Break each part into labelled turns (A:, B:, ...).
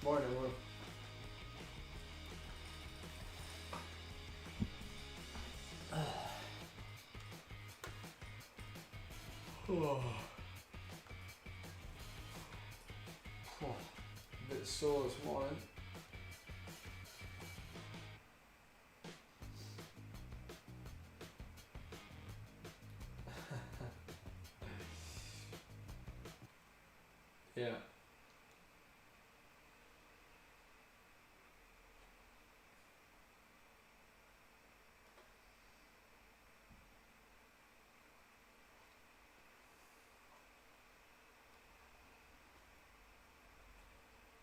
A: Morning, Will. Oh. Oh. A bit sore this morning. Yeah.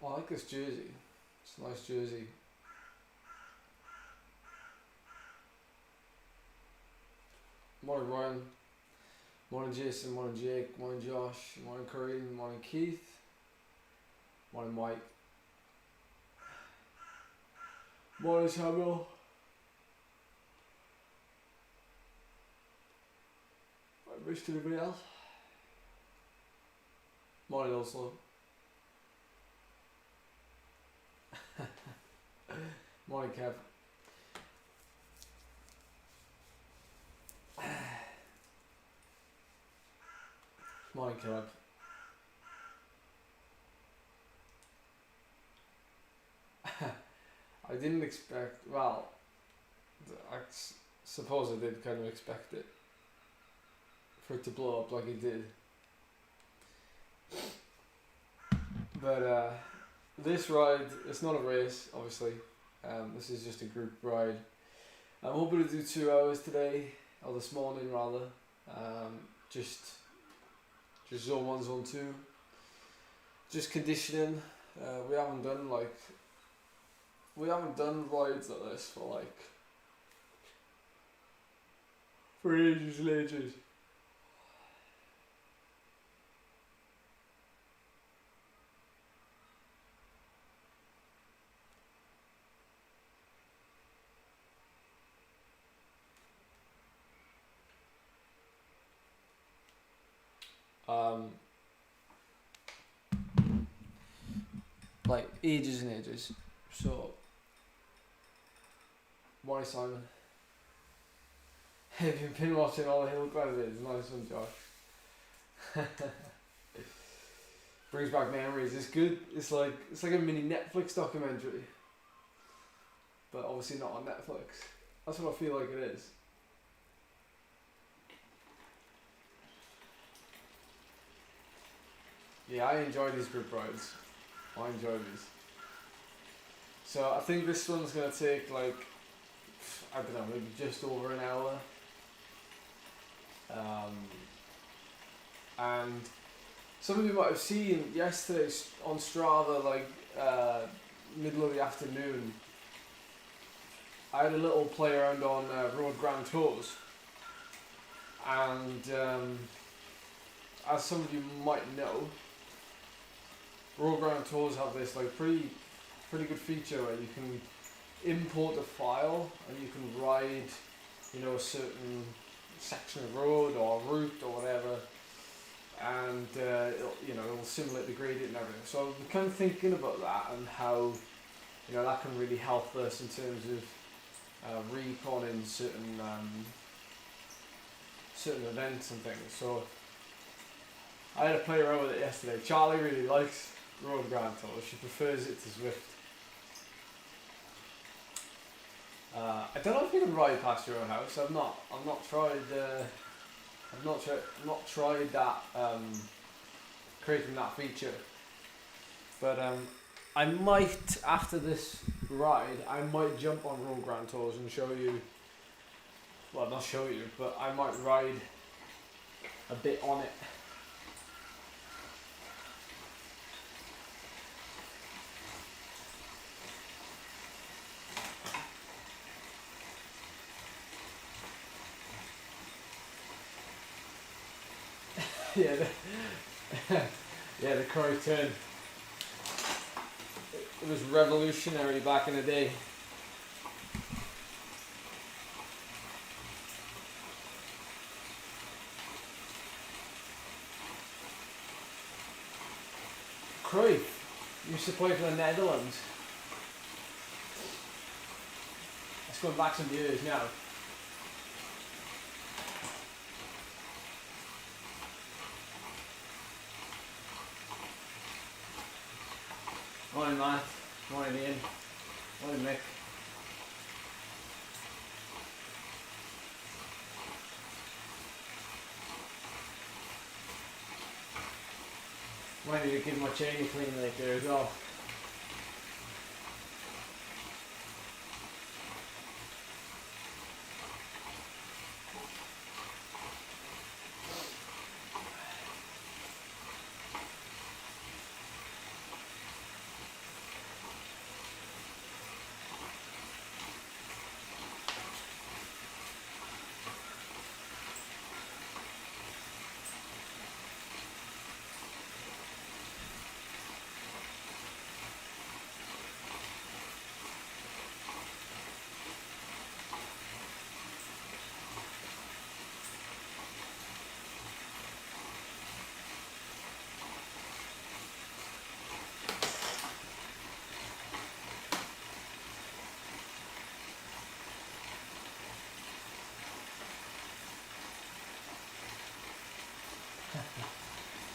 A: Oh, I like this jersey. It's a nice jersey. Morning, Ryan. Morning, Jason. Morning, Jake. Morning, Josh. Morning, Corinne. Morning, Keith. Morning, Mike. Morning, Samuel. I missed anybody else. Morning, Oslo. Morning, Kev. Morning, Kev. I didn't expect, well, suppose I did kind of expect it for it to blow up like it did. But this ride, it's not a race, obviously. This is just a group ride. I'm hoping to do 2 hours today, or this morning rather. Just zone 1, zone 2. Just conditioning. We haven't done rides like this for ages and ages. Like ages and ages. So, morning, Simon. Have you been watching all the hill climbers? Nice one, Josh. Brings back memories. It's good. It's like a mini Netflix documentary, but obviously not on Netflix. That's what I feel like it is. Yeah, I enjoy these group rides. I enjoy these. So I think this one's gonna take I don't know, maybe just over an hour. And some of you might have seen yesterday on Strava, middle of the afternoon, I had a little play around on Road Grand Tours. And as some of you might know, Road Grand Tours have this pretty good feature where you can import a file and you can ride, a certain section of road or route or whatever, and it'll simulate the gradient and everything. So I'm kind of thinking about that and how that can really help us in terms of reconning certain events and things. So I had to play around with it yesterday. Charlie really likes Road Grand Tours. She prefers it to Zwift. I don't know if you can ride past your own house. I've not tried that creating that feature. But I might, after this ride, I might jump on Road Grand Tours and show you. Well, not show you, but I might ride a bit on it. The curry turn. It was revolutionary back in the day. Cruyff, Used to play for the Netherlands. It's going back some years now. Morning Matt, morning Ian, morning Mick. Might need to give my chain a clean later as well.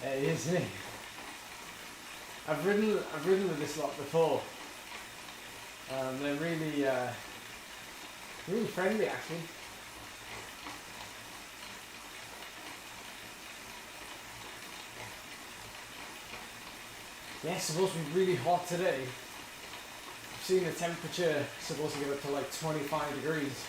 A: It is, isn't it? I've ridden with this lot before. They're really really friendly actually. Yeah, it's supposed to be really hot today. I've seen the temperature supposed to get up to like 25 degrees.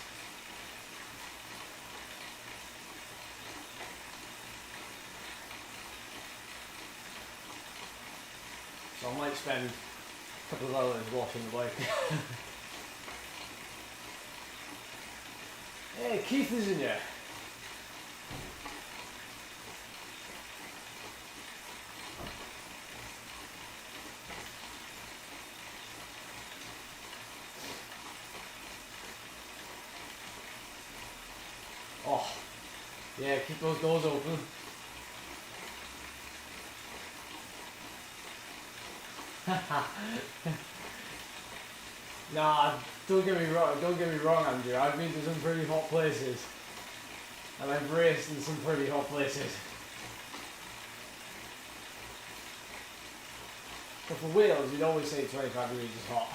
A: So I might spend a couple of hours washing the bike. Hey, Keith is in here. Oh, yeah, keep those doors open. Nah, don't get me wrong, Andrew. I've been to some pretty hot places, and I've raced in some pretty hot places. But for Wales, you'd always say 25 degrees is hot.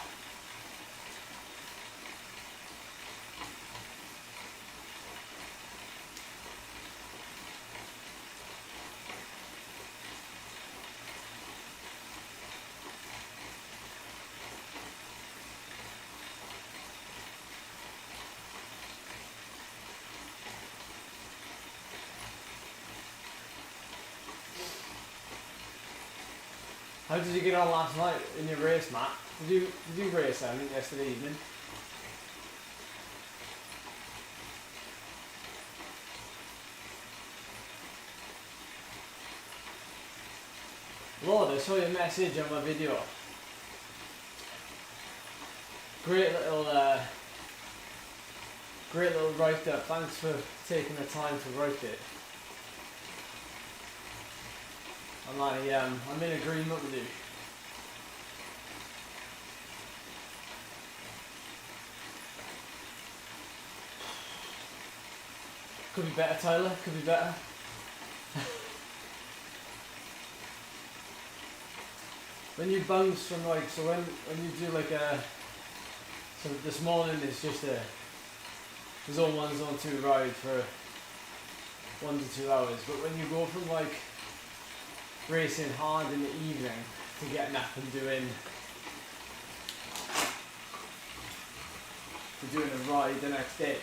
A: How did you get on last night in your race, Matt? Did you race then yesterday evening? Lord, I saw your message on my video. Great little write-up. Thanks for taking the time to write it. I'm in agreement with you. Could be better, Tyler. Could be better. When you bounce from when you do so this morning it's just a zone 1, zone 2 ride for 1 to 2 hours, but when you go from racing hard in the evening to getting up and doing a ride the next day,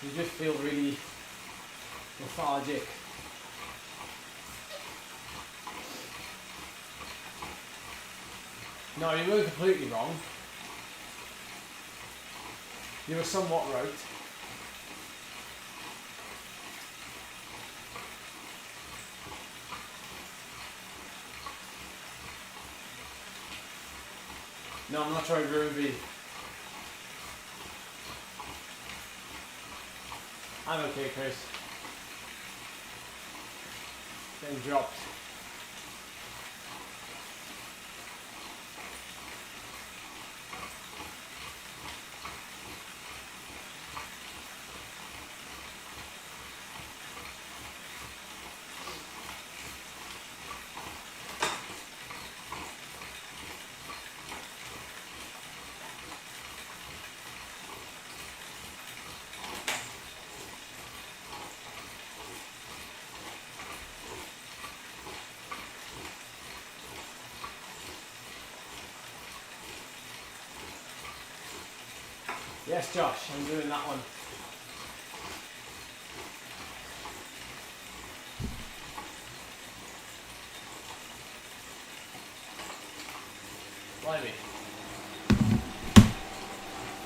A: you just feel really lethargic. No, you weren't completely wrong. You were somewhat right. No, I'm not trying to Ruby. I'm okay, Chris. Getting dropped. Yes, Josh, I'm doing that one. Blimey.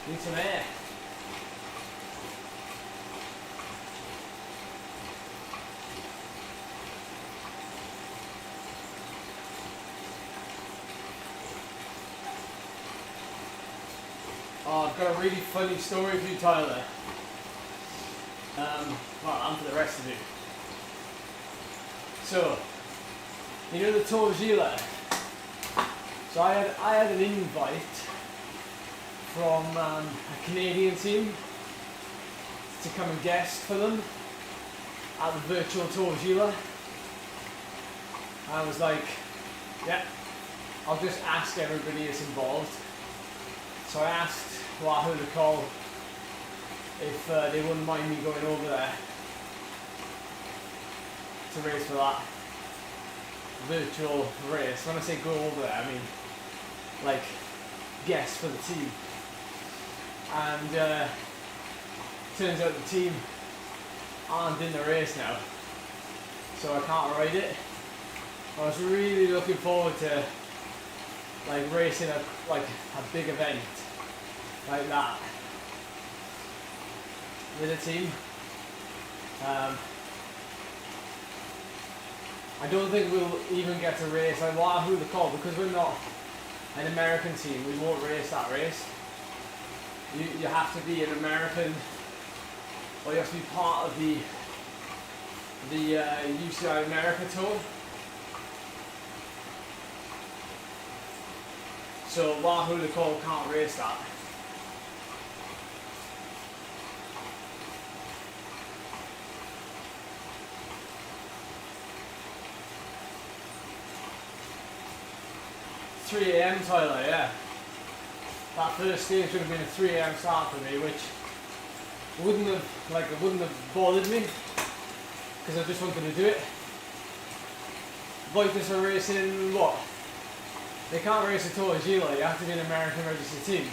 A: Need some air. Oh, I've got a really funny story for you, Tyler. Well, and for the rest of you. So, you know the Tour of Gila? So I had an invite from a Canadian team to come and guest for them at the virtual Tour of Gila. I was like, yeah, I'll just ask everybody that's involved. So I asked Wahoo to call if they wouldn't mind me going over there to race for that virtual race. When I say go over there, I mean like guest for the team. And turns out the team aren't in the race now, so I can't ride it. I was really looking forward to like racing a big event like that with a team. I don't think we'll even get to race. Like Wahoo the call, because we're not an American team, we won't race that race. You have to be an American, or you have to be part of the UCI America Tour. So Wahoo the call can't race that. It's 3 AM, Tyler, yeah. That first stage would have been a 3 AM start for me, which wouldn't have bothered me, because I just wanted to do it. Vikings are racing what? They can't race a Tour of Gila, you have to be an American registered team.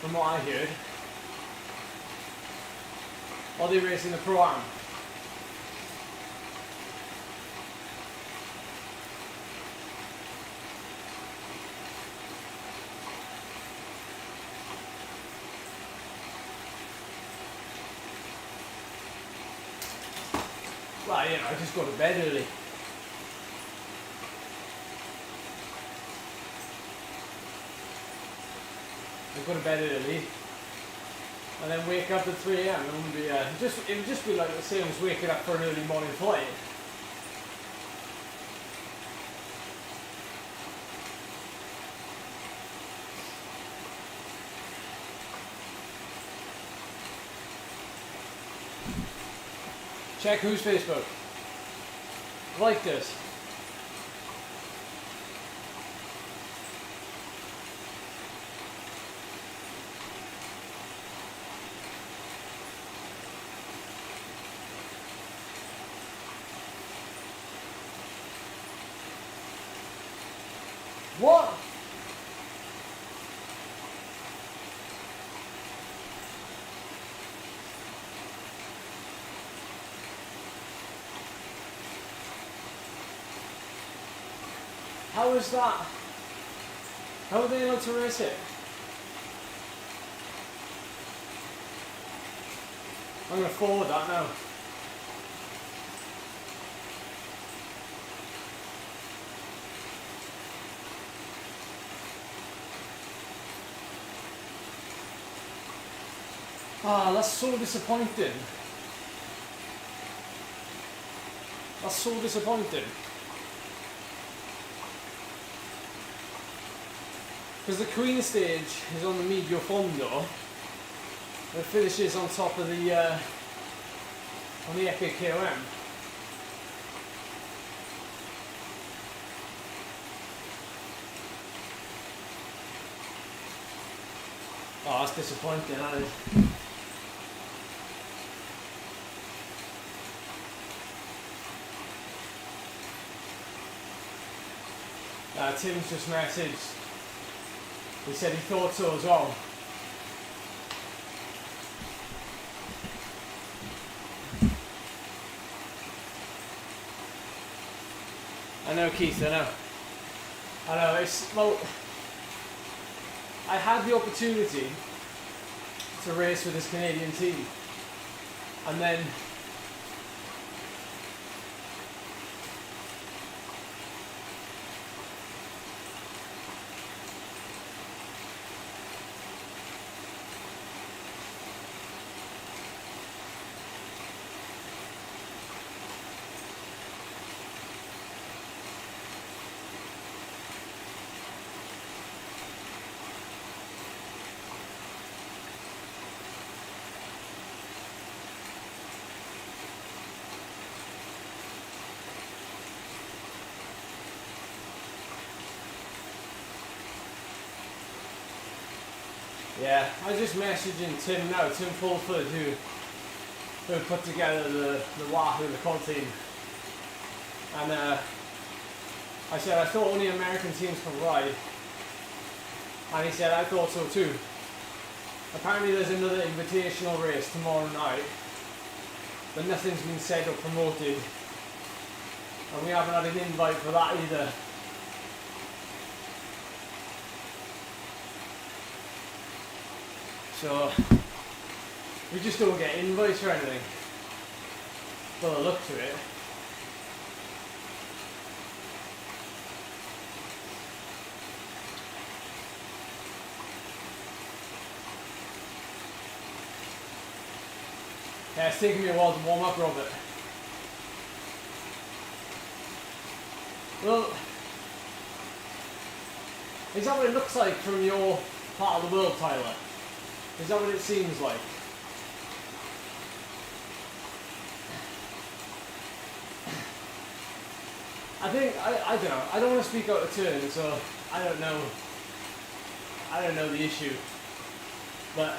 A: From what I heard. Or they racing the Pro-Am. Well, you know, I just go to bed early. I go to bed early and then wake up at 3 AM. It wouldn't be it would just be like the same as waking up for an early morning flight. Check whose Facebook. Like this. What? How is that? How are they allowed to race it? I'm going to forward that now. Ah, that's so disappointing. That's so disappointing. Because the Queen stage is on the Medio Fondo. It finishes on top of the on the Epic KOM. Oh, that's disappointing, that is. Tim's just messaged He said he thought so as well. I know, Keith, I know. I know, well, I had the opportunity to race with this Canadian team, and then yeah, I was just messaging Tim now, Tim Fulford, who put together the Wahoo, the quad team. And I said, I thought only American teams could ride. And he said, I thought so too. Apparently there's another invitational race tomorrow night, but nothing's been said or promoted. And we haven't had an invite for that either. So, we just don't get invites or anything. Well, I look to it. Yeah, it's taking me a while to warm up, Robert. Well, is that what it looks like from your part of the world, Tyler? Is that what it seems like? I think, I don't know, I don't want to speak out of turn, so I don't know the issue, but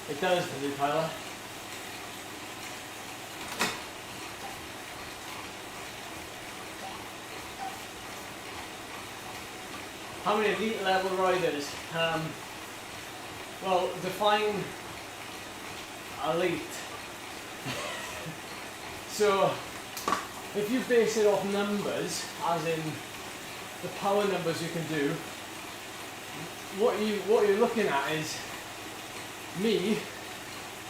A: it does, does it, Tyler? How many elite level riders? Well, define elite. So, if you base it off numbers, as in the power numbers you can do, what you're looking at is me,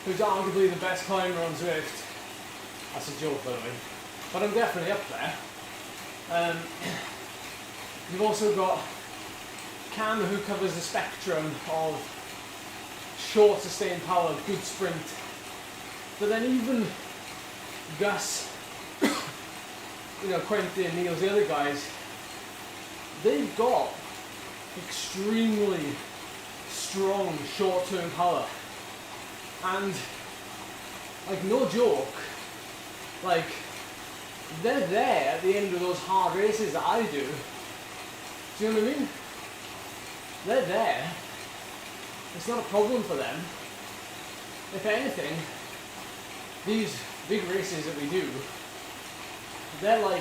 A: who's arguably the best climber on Zwift. That's a joke, by the way, but I'm definitely up there. You've also got Cam, who covers the spectrum of short sustained power, good sprint. But then even Gus, Quentin, Niels, the other guys, they've got extremely strong short-term power. And, like, no joke, like, they're there at the end of those hard races that I do. Do you know what I mean? They're there. It's not a problem for them. If anything, these big races that we do, they're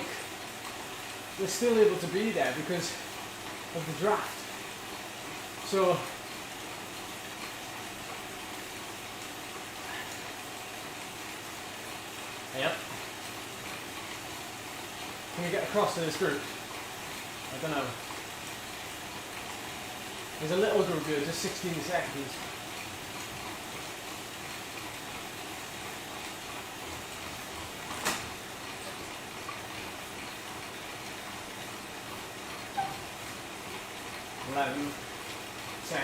A: still able to be there because of the draft. So, yep. Can we get across to this group? I don't know. There's a little group here, just 16 seconds. $11, $10.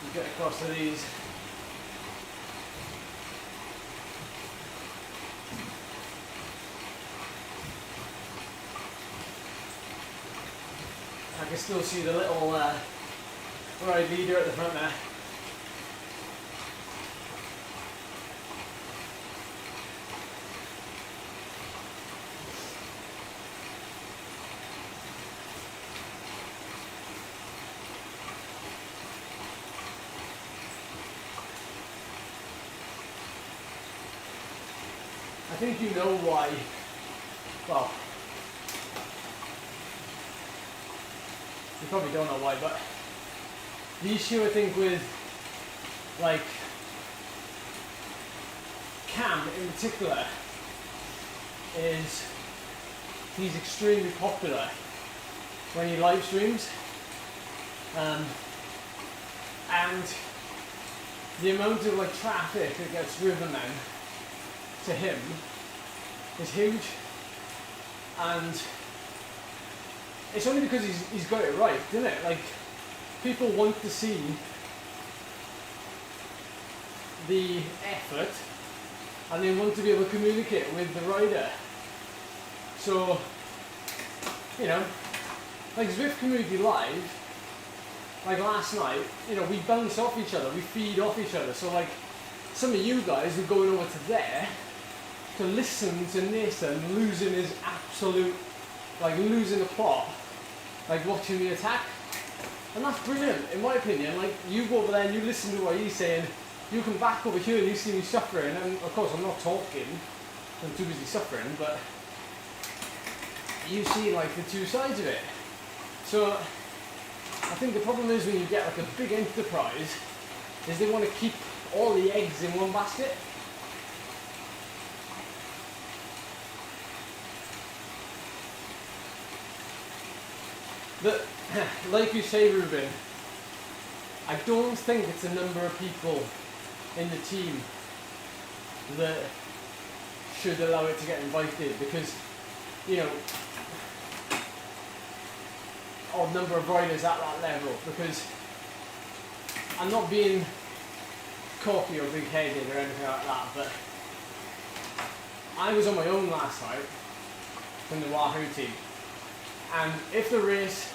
A: We get across to these. I can still see the little ride leader at the front there. think you know why. Well, you probably don't know why, but the issue I think with like Cam in particular is he's extremely popular when he live streams, and the amount of like traffic that gets driven then to him is huge, and it's only because he's got it right, isn't it? Like, people want to see the effort and they want to be able to communicate with the rider. So, you know, like Zwift Community Live, like last night, you know, we bounce off each other, we feed off each other. So like, some of you guys are going over to there to listen to Nathan losing his absolute, like losing the plot, like watching the attack. And that's brilliant, in my opinion. Like, you go over there and you listen to what he's saying, you come back over here and you see me suffering, and of course I'm not talking, I'm too busy suffering, but you see like the two sides of it. So I think the problem is when you get like a big enterprise is they want to keep all the eggs in one basket. But like you say, Ruben, I don't think it's a number of people in the team that should allow it to get invited, because, you know, or number of riders at that level, because I'm not being cocky or big-headed or anything like that, but I was on my own last night from the Wahoo team, and if the race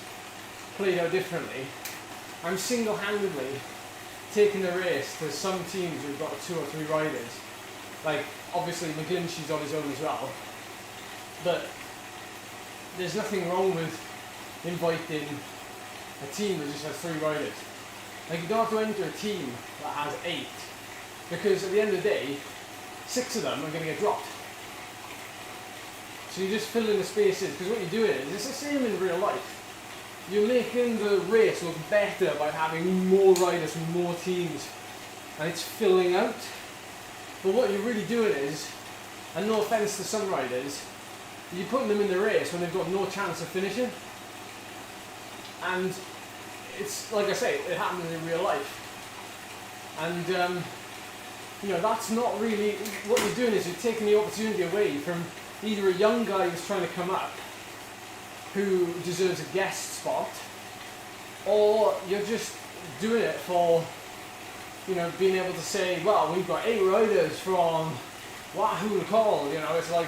A: played out differently, I'm single-handedly taking the race to some teams who've got 2 or 3 riders. Like, obviously McGlinchy's on his own as well, but there's nothing wrong with inviting a team that just has 3 riders. Like, you don't have to enter a team that has 8, because at the end of the day, 6 of them are going to get dropped. So you just fill in the spaces, because what you're doing is, it's the same in real life. You're making the race look better by having more riders from more teams, and it's filling out. But what you're really doing is, and no offence to some riders, you're putting them in the race when they've got no chance of finishing. And it's, like I say, it happens in real life. And, you know, that's not really, what you're doing is you're taking the opportunity away from either a young guy who's trying to come up, who deserves a guest spot, or you're just doing it for, you know, being able to say, well, we've got 8 riders from Wahoo to call, you know, it's like,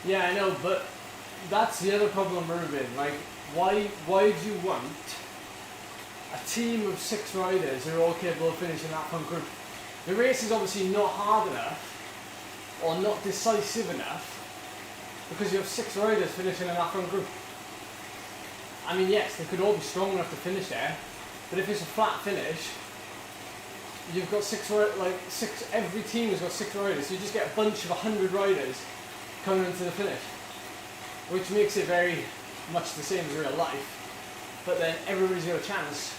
A: yeah, I know, but that's the other problem, Ruben. Like, why do you want a team of 6 riders who are all capable of finishing that front group? The race is obviously not hard enough or not decisive enough because you have 6 riders finishing in that front group. I mean, yes, they could all be strong enough to finish there, but if it's a flat finish, you've got 6, every team has got 6 riders, so you just get a bunch of 100 riders coming into the finish, which makes it very much the same as real life, but then everybody's got a chance.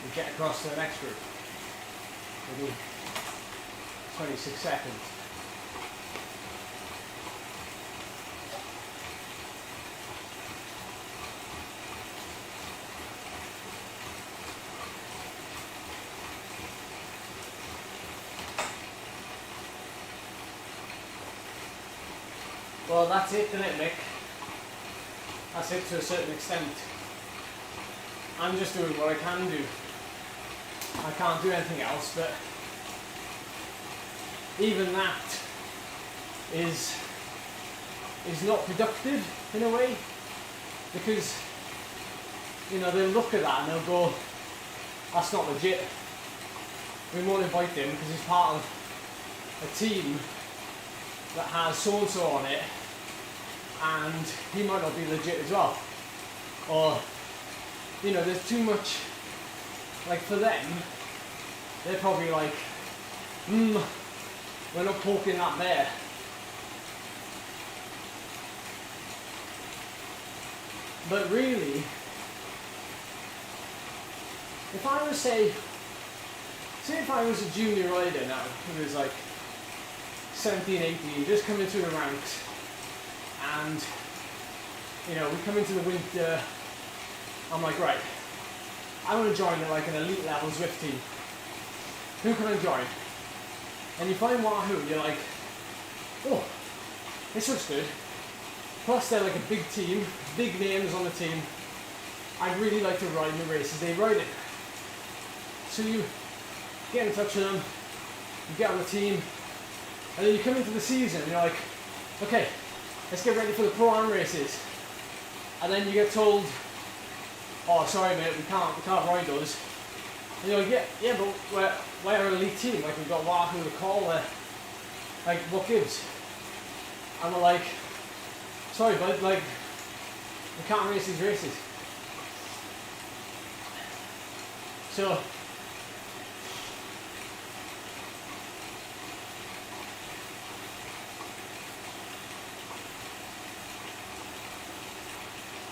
A: We get across to the next group. Maybe 26 seconds. Well, that's it, isn't it, Mick? That's it to a certain extent. I'm just doing what I can do. I can't do anything else, but even that is not productive in a way, because they'll look at that and they'll go, that's not legit. We won't invite him because he's part of a team that has so and so on it, and he might not be legit as well. Or there's too much, like, for them, they're probably like, we're not poking that bear. But really, if I was say if I was a junior rider now, who was like 17, 18, just coming through the ranks, and we come into the winter, I'm like, right, I want to join like an elite level Zwift team. Who can I join? And you find Wahoo, you're like, oh, this looks good. Plus they're like a big team, big names on the team. I'd really like to ride in the races they ride in. So you get in touch with them, you get on the team, and then you come into the season and you're like, okay, let's get ready for the Pro-Am races. And then you get told, oh, sorry mate, we can't ride those. And you're like, yeah, but we're an elite team, like we've got Wahoo to call, like, what gives? And we're like, sorry bud, like, we can't race these races. So,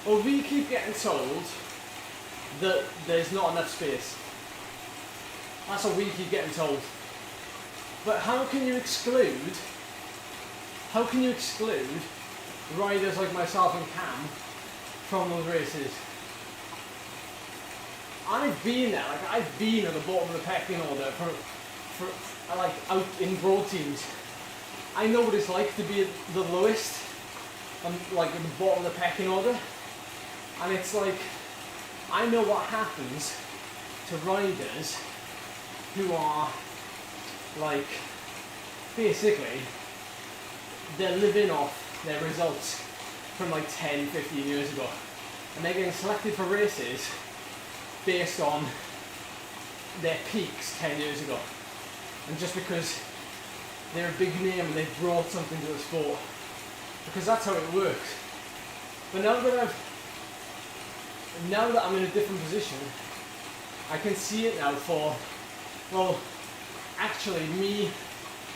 A: well, we keep getting told that there's not enough space. That's what we keep getting told. But how can you exclude riders like myself and Cam from those races? I've been there, like I've been at the bottom of the pecking order for like out in broad teams. I know what it's like to be at the lowest and like at the bottom of the pecking order. And it's like, I know what happens to riders who are like, basically, they're living off their results from like 10, 15 years ago. And they're getting selected for races based on their peaks 10 years ago. And just because they're a big name and they've brought something to the sport. Because that's how it works. But now that I'm in a different position, I can see it now for, well, actually me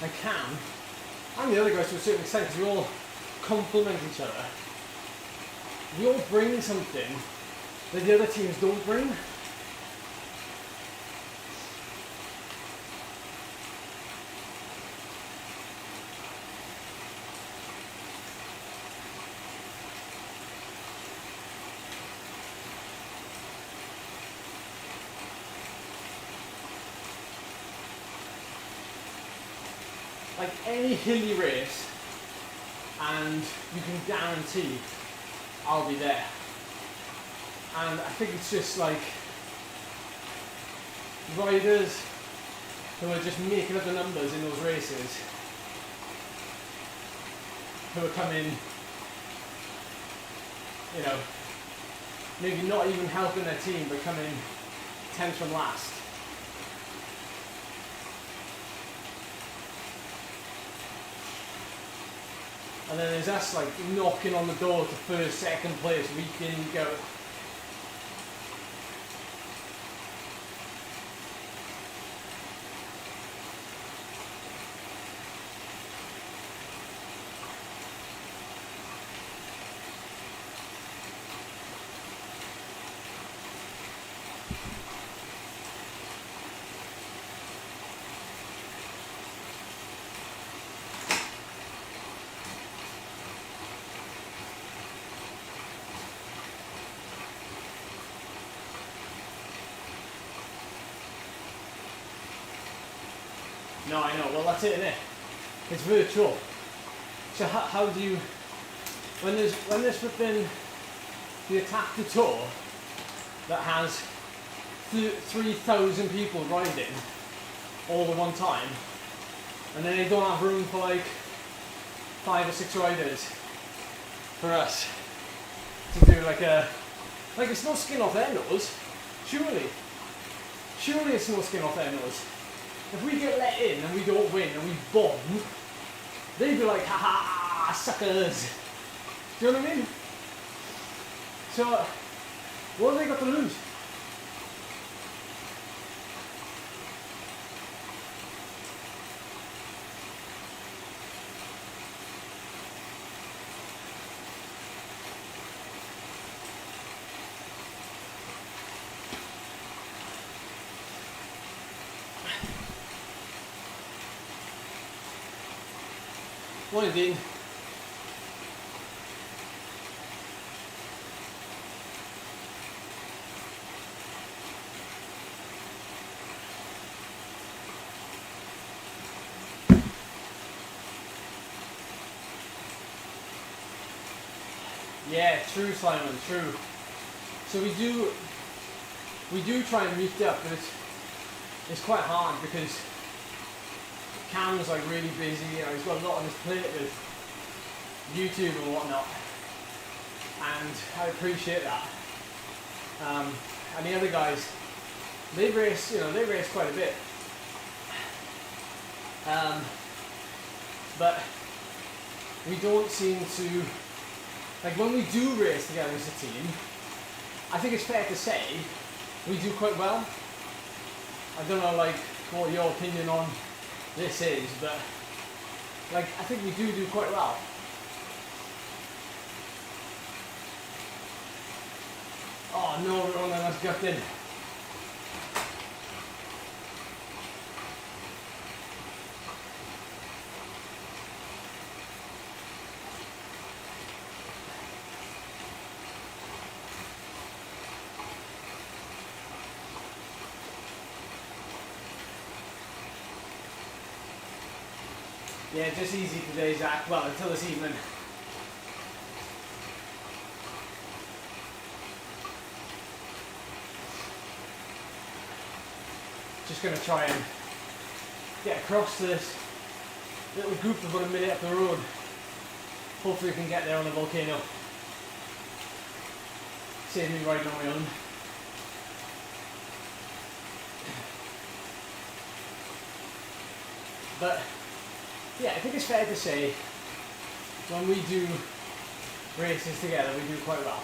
A: and Cam, and the other guys to a certain extent, because we all complement each other. We all bring something that the other teams don't bring. Like any hilly race, and you can guarantee I'll be there. And I think it's just like riders who are just making up the numbers in those races, who are coming, maybe not even helping their team, but coming 10th from last. And then there's us like knocking on the door to first, second place, week in, week out. No, I know. Well, that's it, isn't it? It's virtual. So how do you, when there's flipping they attack the tour that has 3,000 people riding all at one time, and then they don't have room for like 5 or 6 riders for us to do like it's no skin off their nose, surely it's no skin off their nose. If we get let in and we don't win and we bomb, they'd be like, ha ha, suckers. Do you know what I mean? So, what have they got to lose? What indeed? Yeah, true, Simon, true. So we do try and meet up, but it's quite hard because Cam's like really busy, you know, he's got a lot on his plate with YouTube and whatnot, and I appreciate that. And the other guys, they race quite a bit. But we don't seem to, like when we do race together as a team, I think it's fair to say we do quite well. I don't know like what your opinion on this is, but like I think we do quite well. Oh no, Ronan, that's gutted. Yeah, just easy today, Zach. Well, until this evening. Just going to try and get across to this little group about a minute up the road. Hopefully we can get there on the volcano. Save me riding on my own. But yeah, I think it's fair to say when we do races together, we do quite well.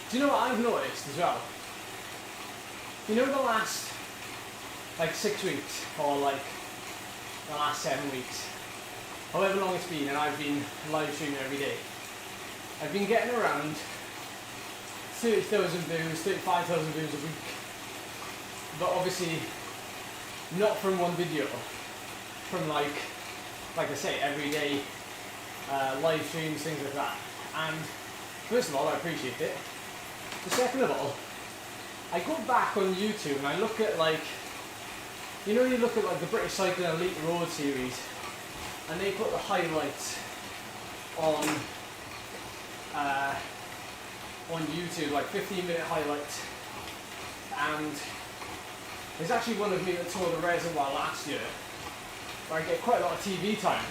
A: Do you know what I've noticed as well? You know the last like 6 weeks or like the last 7 weeks, however long it's been, and I've been live streaming every day, I've been getting around 30,000 views, 35,000 views a week, but obviously not from one video, from like I say, every day live streams, things like that. And first of all, I appreciate it. But second of all, I go back on YouTube and I look at like, you know, you look at like the British Cycling Elite Road Series, and they put the highlights on YouTube, like 15-minute highlights. And there's actually one of me that toured the reservoir last year, where I get quite a lot of TV time.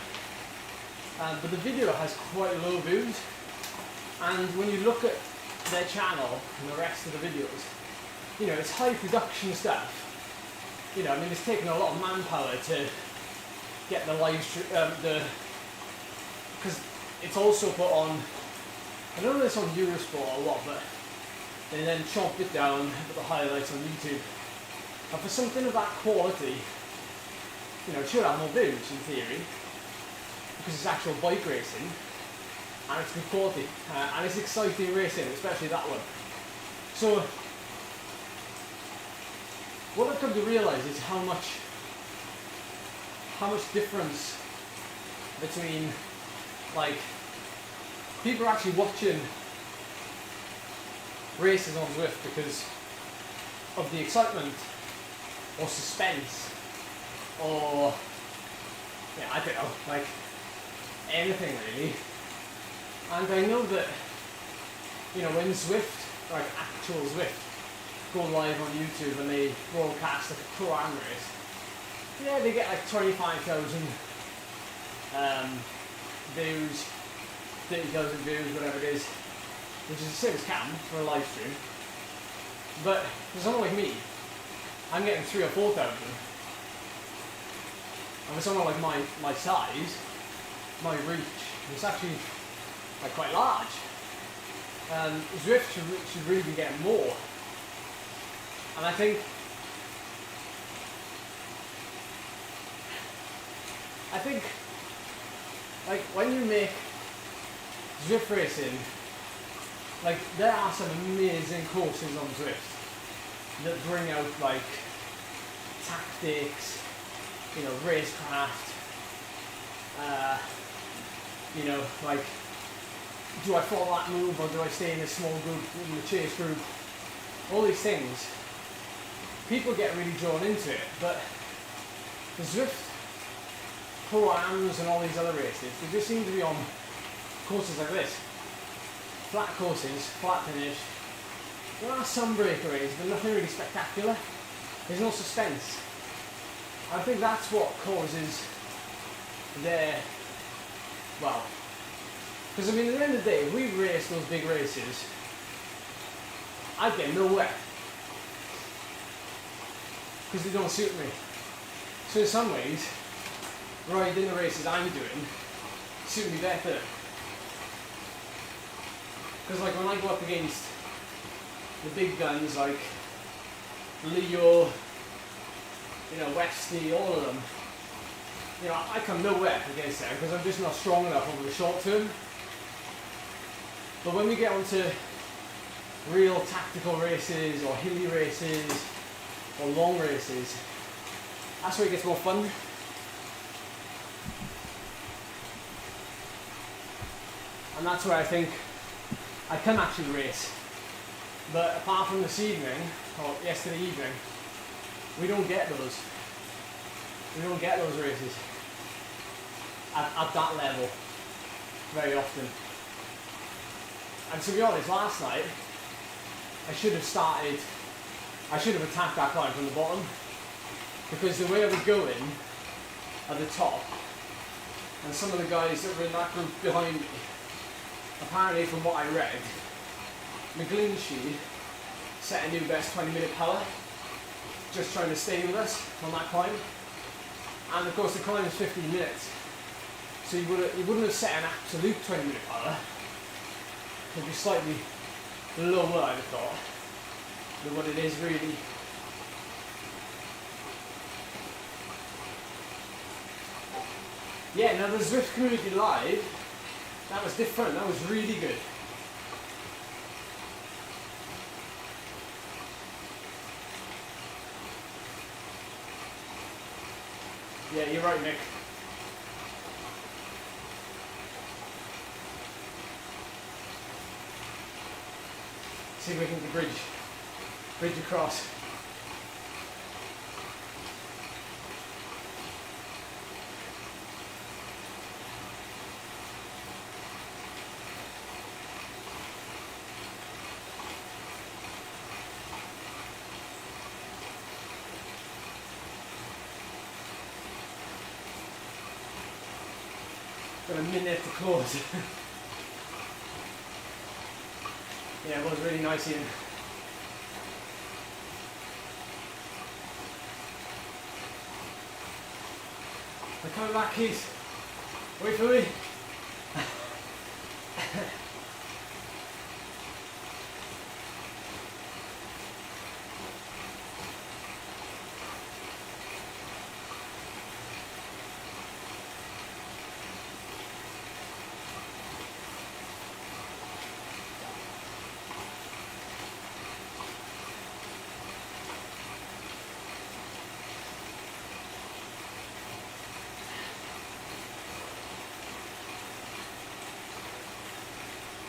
A: But the video has quite low views. And when you look at their channel and the rest of the videos, you know, it's high production stuff. You know, I mean, it's taken a lot of manpower to get the live stream, because it's also put on, I don't know if it's on Eurosport or what, but they then chopped it down and put the highlights on YouTube. And for something of that quality, you know, it should have more views in theory, because it's actual bike racing, and it's good quality, and it's exciting racing, especially that one. So, what I've come to realise is how much difference between, like, people are actually watching races on Zwift because
B: of the excitement or suspense or yeah, I don't know, like anything really. And I know that, you know, when Zwift, like actual Zwift, go live on YouTube and they broadcast like a Pro-Am race, yeah, they get like 25,000 views, 30,000 views, whatever it is, which is the same as Cam for a live stream. But for someone like me, I'm getting 3,000 or 4,000. And for someone like my size, my reach is actually like quite large. And Zwift should really be getting more. And I think like when you make Zwift racing, like there are some amazing courses on Zwift that bring out like tactics, you know, racecraft, you know, like do I follow that move or do I stay in a small group, in the chase group, all these things. People get really drawn into it, but the Zwift Pro-Ams and all these other races, they just seem to be on courses like this. Flat courses, flat finish. There are some breakaways, but nothing really spectacular. There's no suspense. I think that's what causes their, well, because I mean at the end of the day, if we race those big races, I'd get nowhere. Because they don't suit me. So in some ways, riding the races I'm doing suit me better. Because like when I go up against the big guns like Leo, you know, Westy, all of them, you know, I come nowhere against them because I'm just not strong enough over the short term. But when we get onto real tactical races or hilly races or long races, that's where it gets more fun. And that's where I think I can actually race. But apart from this evening, or yesterday evening, we don't get those. We don't get those races at that level very often. And to be honest, last night, I should have attacked that climb from the bottom, because the way I was going at the top, and some of the guys that were in that group behind me, apparently from what I read, McGlinchey set a new best 20-minute power, just trying to stay with us on that climb. And of course the climb is 15 minutes, so you wouldn't have set an absolute 20-minute power. It'd be slightly lower, I'd have thought, than what it is really. Yeah, now the Zwift Community Live, that was different, that was really good. Yeah, you're right, Nick. See if we can get the bridge across. Got a minute to close. Yeah, it was really nice here. We're coming back, Keith. Wait for me.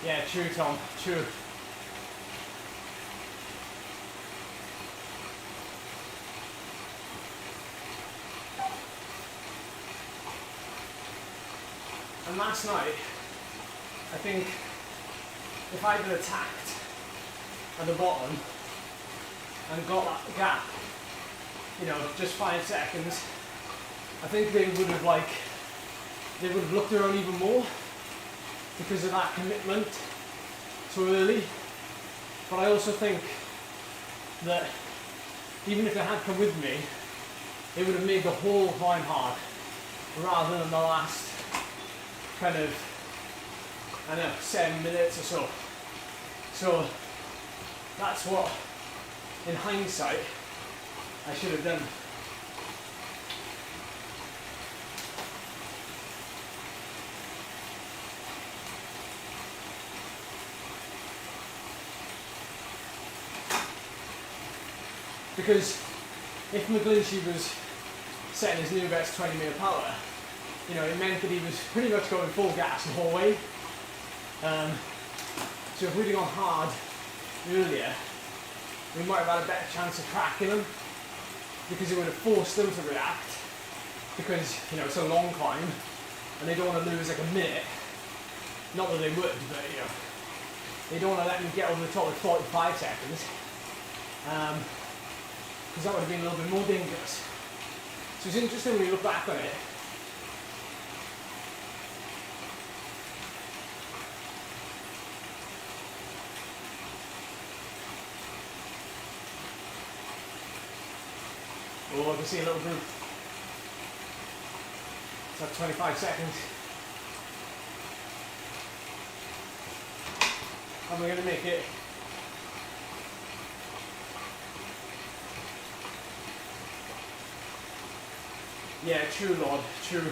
B: Yeah, true, Tom, true. And last night, I think if I'd have attacked at the bottom and got that gap, you know, just 5 seconds, I think they would have looked around even more because of that commitment so early. But I also think that even if they had come with me, it would have made the whole climb hard rather than the last kind of, I don't know, 7 minutes or so. So that's what, in hindsight, I should have done. Because if McGlinchey was setting his new best 20 metre power, you know, it meant that he was pretty much going full gas the whole way. So if we'd have gone hard earlier, we might have had a better chance of cracking them, because it would have forced them to react, because, you know, it's a long climb and they don't want to lose like a minute. Not that they would, but, you know, they don't want to let them get over the top at 45 seconds, because that would have been a little bit more dangerous. So it's interesting when you look back on it. Oh, I can see a little group. It's at 25 seconds. And we're going to make it. Yeah, true, Lord, true.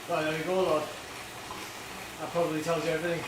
B: Right, there we go, Lord. That probably tells you everything.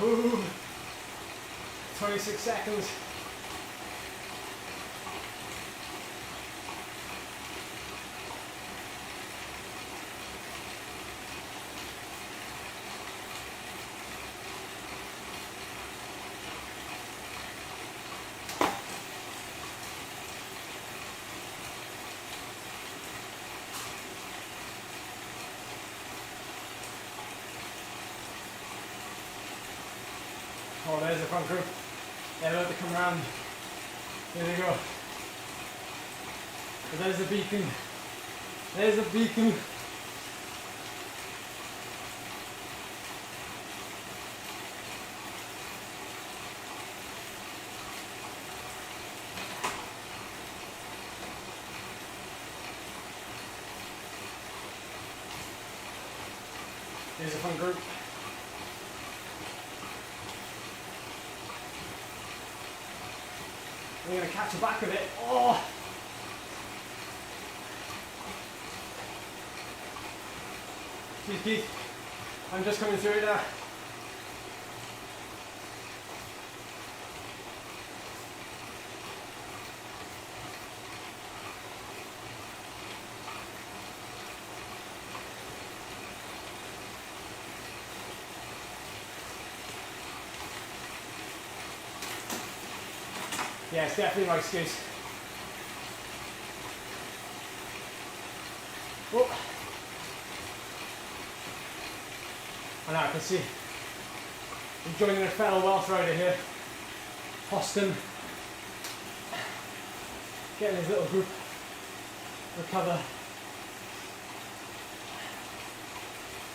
B: Ooh, 26 seconds. Oh, there's the front group. They're about to come round. There they go. So there's the beacon. There's the beacon. There's the front group. We're going to catch the back of it. Oh! Jeez, Keith. I'm just coming through it now. Yeah, it's definitely my excuse. Oh. And now I can see I'm joining a fellow Welsh rider here, Austin, getting his little group recover.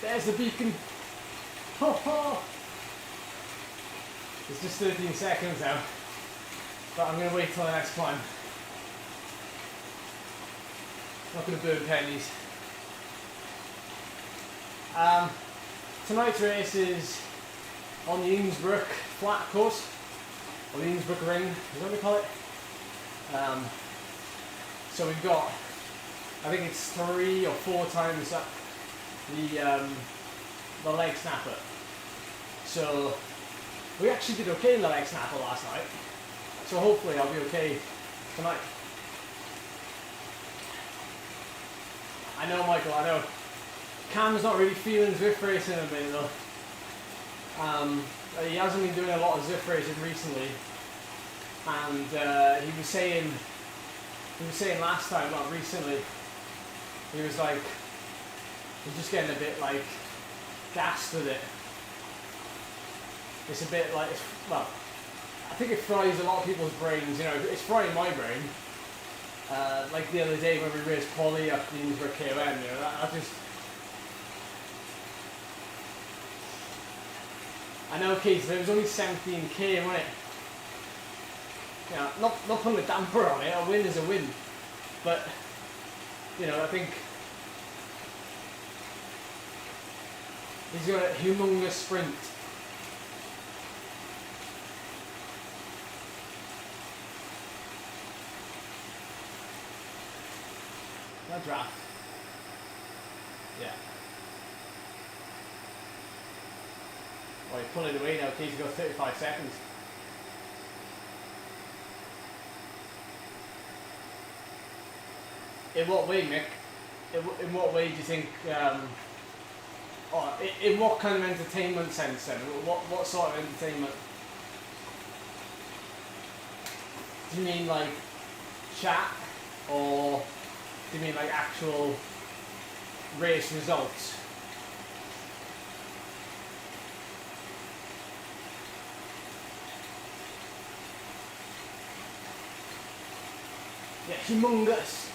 B: There's the beacon. Ho ho! It's just 13 seconds now, but I'm going to wait till the next climb. Not going to burn pennies. Tonight's race is on the Innsbruck flat course, or the Innsbruck ring, is that what we call it? So we've got, I think it's 3 or 4 times up the leg snapper. So we actually did okay in the leg snapper last night, so hopefully I'll be okay tonight. I know, Michael, I know. Cam's not really feeling Zwift racing a bit though. He hasn't been doing a lot of Zwift racing recently, and he was saying last time, not recently, he was like, he's just getting a bit like gassed with it. It's a bit like, well, I think it fries a lot of people's brains, you know, it's frying my brain. Like the other day when we raced Polly up the Innsbruck KOM, you know, that just, I know, Keith, there was only 17k, wasn't it? Yeah, not putting a damper on it, a win is a win. But, you know, I think he's got a humongous sprint. That draft. Yeah. Well, he's pulling away now, Keith's got 35 seconds. In what way, Mick? In what way do you think, in what kind of entertainment sense then? What sort of entertainment? Do you mean like chat, or do you mean like actual race results? Yeah, humongous.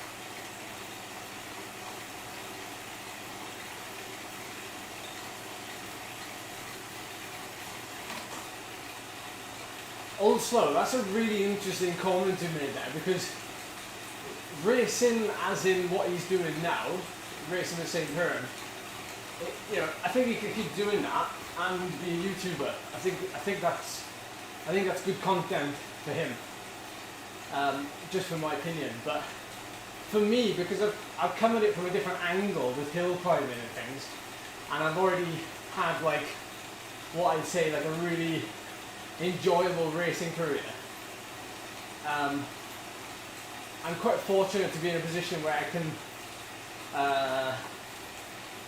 B: Old slow, that's a really interesting comment you made there, because racing as in what he's doing now, racing at Saint Piran, you know, I think he could keep doing that and be a YouTuber. I think that's good content for him. Just from my opinion, but for me, because I've come at it from a different angle with hill climbing and things, and I've already had like what I'd say like a really enjoyable racing career. I'm quite fortunate to be in a position where I can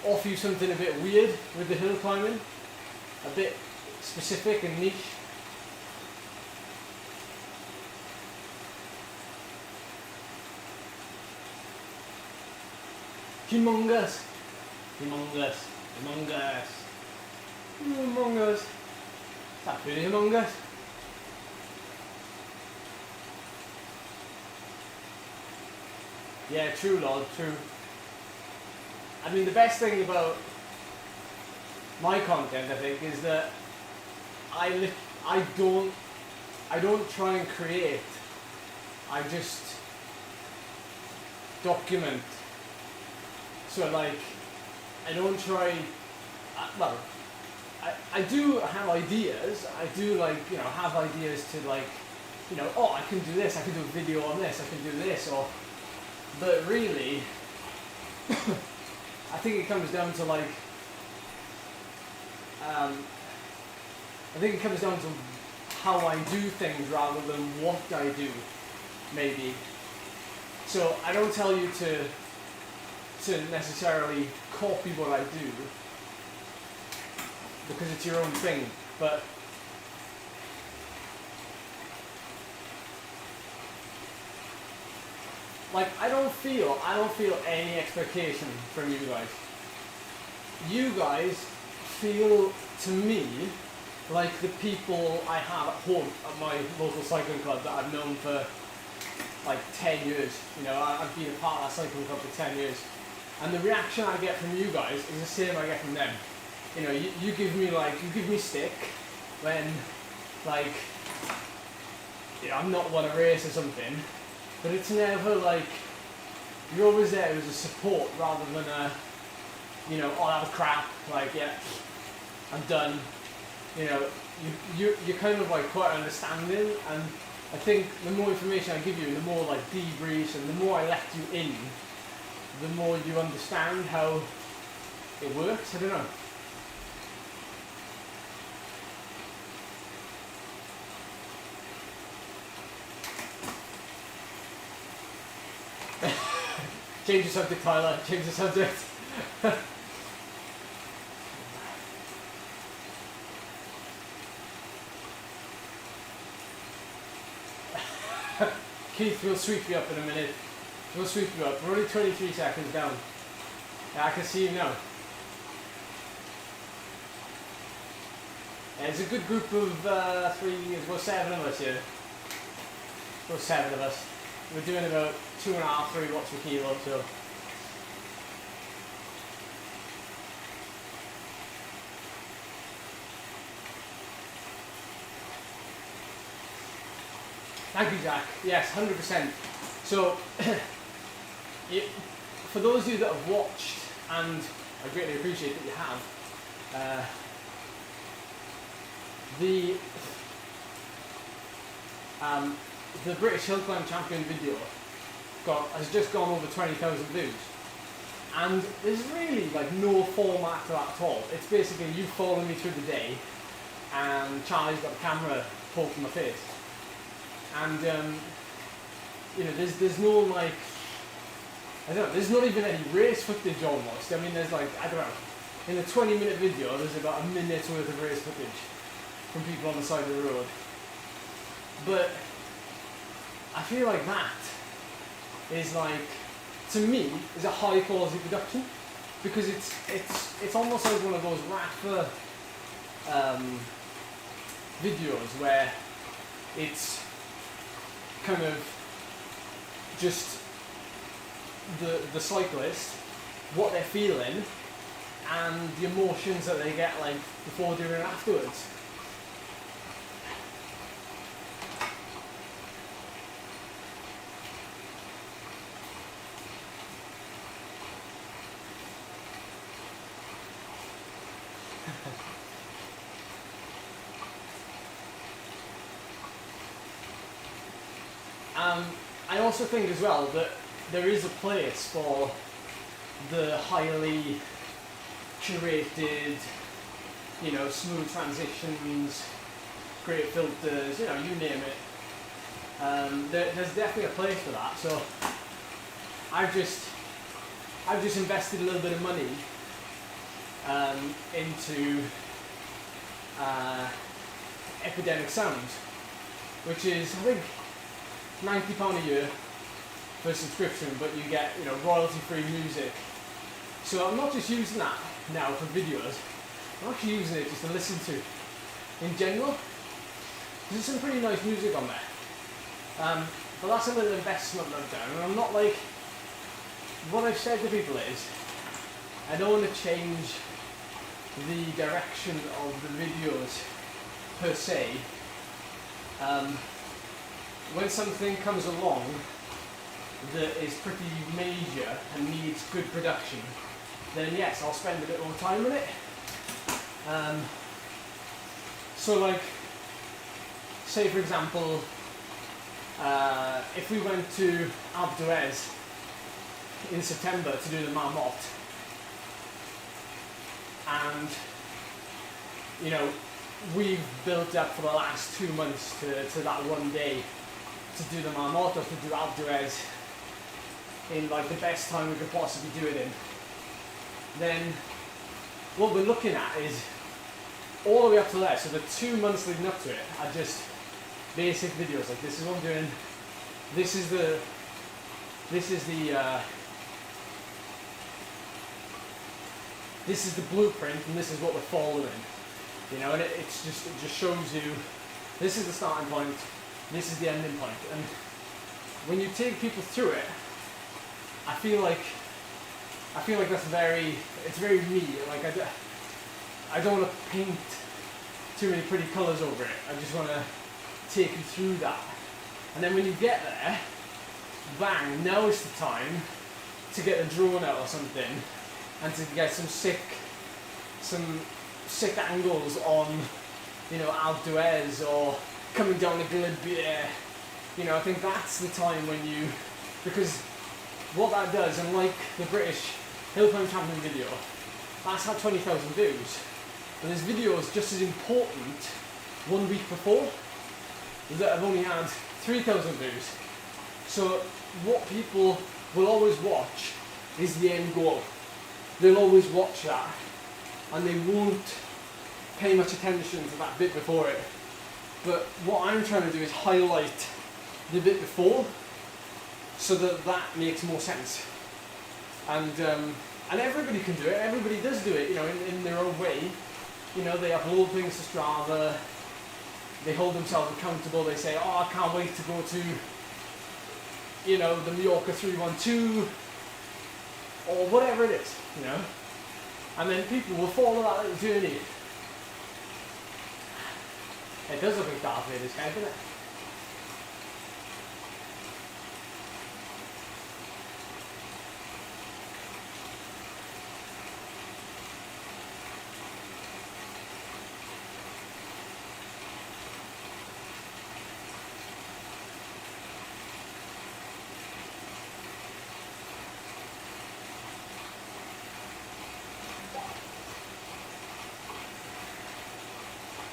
B: offer you something a bit weird with the hill climbing, a bit specific and niche. Humongous. Humongous. Humongous. Humongous. Is that really humongous? Yeah, true, Lord, true. I mean, the best thing about my content, I think, is that I don't try and create. I just document. So like, I don't try, well, I do have ideas, I do like, you know, have ideas to like, you know, oh, I can do this, I can do a video on this, I can do this, or, but really, I think it comes down to like, I think it comes down to how I do things rather than what I do, maybe. So I don't tell you to necessarily copy what I do, because it's your own thing, but like I don't feel any expectation from you guys. You guys feel to me like the people I have at home at my local cycling club that I've known for like 10 years. You know, I've been a part of that cycling club for 10 years. And the reaction I get from you guys is the same I get from them. You know, you give me stick when, like, you know, I'm not want to race or something, but it's never like, you're always there as a support rather than a, you know, oh, that was crap, like, yeah, I'm done. You know, you're kind of like quite understanding, and I think the more information I give you, the more like debriefs, and the more I let you in, the more you understand how it works. I don't know. Change the subject, Tyler. Change the subject. Keith, we'll sweep you up in a minute. We'll sweep you up. We're only 23 seconds down. Yeah, I can see you now. Yeah, it's a good group of there's about 7 of us here. About 7 of us. We're doing about 2.5, 3 watts per kilo, so. Thank you, Jack. Yes, 100%. So, for those of you that have watched, and I greatly appreciate that you have, the British Hill Climb Champion video has just gone over 20,000 views. And there's really like no format to that at all. It's basically you following me through the day, and Charlie's got the camera pulled from my face. And you know, there's no like, I don't know, there's not even any race footage almost. I mean, there's like, I don't know, in a 20-minute video there's about a minute's worth of race footage from people on the side of the road. But I feel like that is like, to me, is a high quality production, because it's almost like one of those rapper videos where it's kind of just the cyclist, what they're feeling, and the emotions that they get like before, during, and afterwards. I also think as well that there is a place for the highly curated, you know, smooth transitions, great filters, you know, you name it. There's definitely a place for that. So I've just invested a little bit of money into Epidemic Sound, which is, I think, £90 a year for a subscription, but you get, you know, royalty-free music. So I'm not just using that now for videos, I'm actually using it just to listen to in general. There's some pretty nice music on there. But that's a little investment that I've done, and I'm not like, what I've said to people is, I don't want to change the direction of the videos per se. When something comes along that is pretty major and needs good production, then yes, I'll spend a bit more time on it. So like, say for example, if we went to Alpe d'Huez in September to do the Marmotte, and you know, we've built up for the last 2 months to that one day to do the Marmotte, or to do Alpe d'Huez in like the best time we could possibly do it in, then what we're looking at is all the way up to there. So the 2 months leading up to it are just basic videos, like this is what I'm doing, this is the this is the blueprint, and this is what we're following. You know, and it just shows you this is the starting point, this is the ending point. And when you take people through it, I feel like it's very me. Like I don't want to paint too many pretty colours over it. I just want to take you through that. And then when you get there, bang, now is the time to get a drone out or something and to get some sick angles on, you know, Alpe d'Huez or coming down the Bynea. You know, I think that's the time when you, because what that does, unlike the British Hill Climb Champion video, that's had 20,000 views. And this video is just as important 1 week before that have only had 3,000 views. So what people will always watch is the end goal. They'll always watch that and they won't pay much attention to that bit before it. But what I'm trying to do is highlight the bit before so that makes more sense. And everybody can do it, everybody does do it, you know, in their own way. You know, they upload things to Strava, they hold themselves accountable, they say, oh, I can't wait to go to, you know, the Mallorca 312, or whatever it is, you know. And then people will follow that little journey. It does look like Darth Vader's head, doesn't it?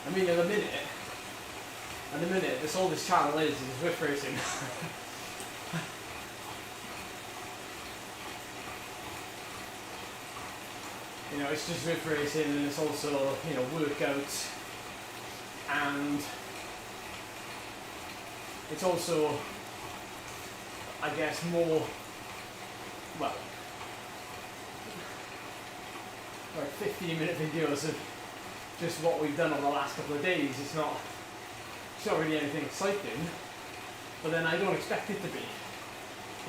B: I mean, at the minute, that's all this channel is Zwift racing. You know, it's just Zwift racing, and it's also, you know, workouts, and it's also, I guess, more, well, like 15-minute videos of just what we've done over the last couple of days. It's not really anything exciting, but then I don't expect it to be,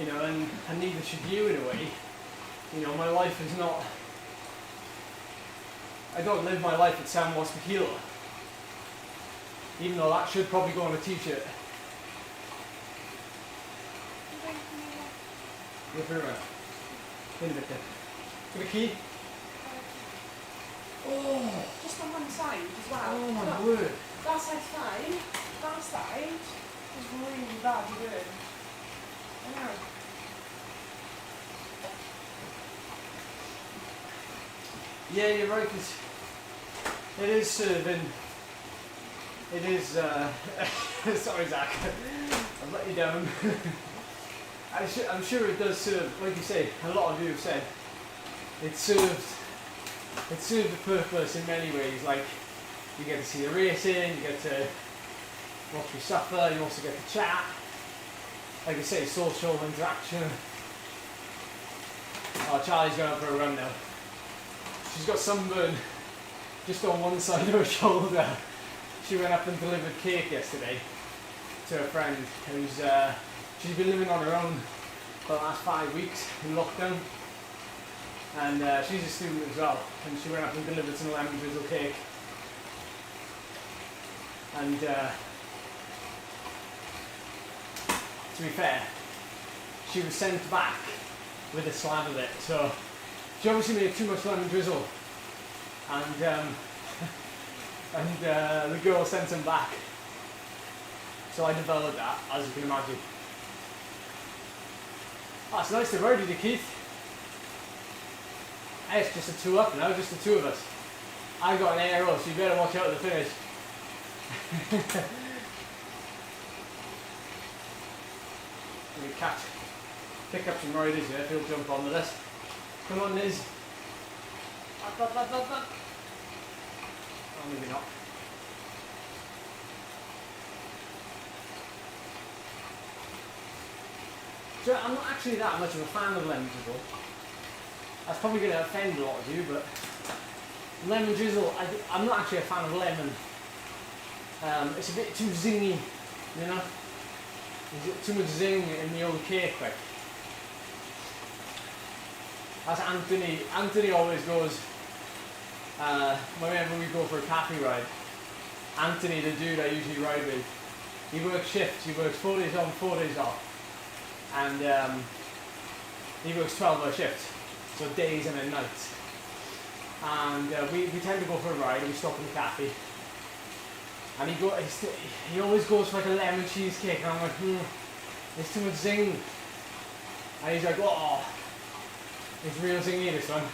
B: you know, and neither should you in a way. You know, my life is not, I don't live my life at 7 watts per kilo, even though that should probably go on a t-shirt. Look around. In a bit then. Got a key?
C: Oh, just on one side as well.
B: Oh my
C: Look,
B: word.
C: that side's fine. That side is really bad to do. I know.
B: Yeah, you're right, 'cause it is serving. It is, sorry Zach, I've let you down. I'm sure it does serve, like you say, a lot of you have said, it served the purpose in many ways. Like, you get to see the racing, you get to watch me suffer, you also get to chat. Like you say, social interaction. Oh, Charlie's going out for a run now. She's got sunburn just on one side of her shoulder. She went up and delivered cake yesterday to a friend who's she's been living on her own for the last 5 weeks in lockdown, and she's a student as well, and she went up and delivered some lemon drizzle cake, and to be fair, she was sent back with a slab of it, so she obviously made too much lemon drizzle, and the girl sent him back. So I developed that, as you can imagine. Oh, it's nice to ride with you, Keith. Hey, it's just a 2 up now, just the two of us. I got an aero, so you better watch out at the finish. We pick up some riders here if he'll jump on with us. Come on, Liz. Up. Oh, maybe not. So I'm not actually that much of a fan of lemon drizzle. That's probably going to offend a lot of you, but lemon drizzle, I'm not actually a fan of lemon. It's a bit too zingy, you know? There's too much zing in the old cake, like. As Anthony always goes, whenever we go for a cafe ride, Anthony, the dude I usually ride with, he works shifts, he works 4 days on, 4 days off. And he works 12-hour shifts, so days and then nights. And we tend to go for a ride and we stop in the cafe. And he always goes for like a lemon cheesecake, and I'm like, there's too much zing. And he's like, oh, it's real zingy, this one.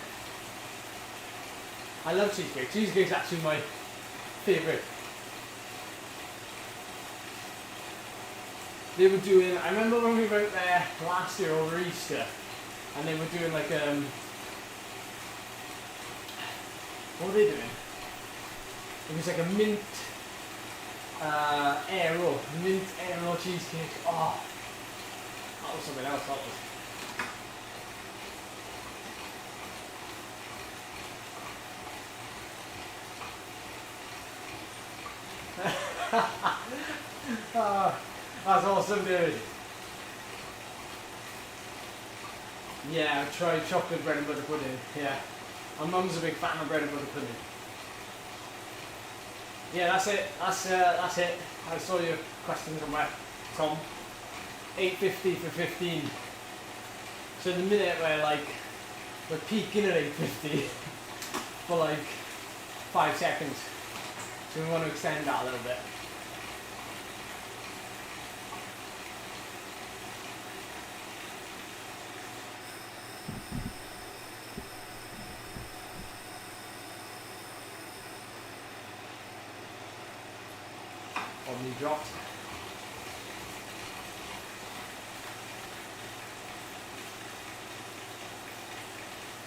B: I love cheesecake. Cheesecake's actually my favourite. They were doing, I remember when we went there last year over Easter, and they were doing like, what were they doing? It was like a mint aero cheesecake. Oh, that was something else, that was. That's awesome, dude. Yeah, I tried chocolate bread and butter pudding. Yeah, my mum's a big fan of bread and butter pudding. Yeah, that's it. That's it. I saw your question somewhere, Tom. 8:50 for 15. So in the minute we're peaking at 8:50 for like 5 seconds. So we want to extend that a little bit. Omni dropped.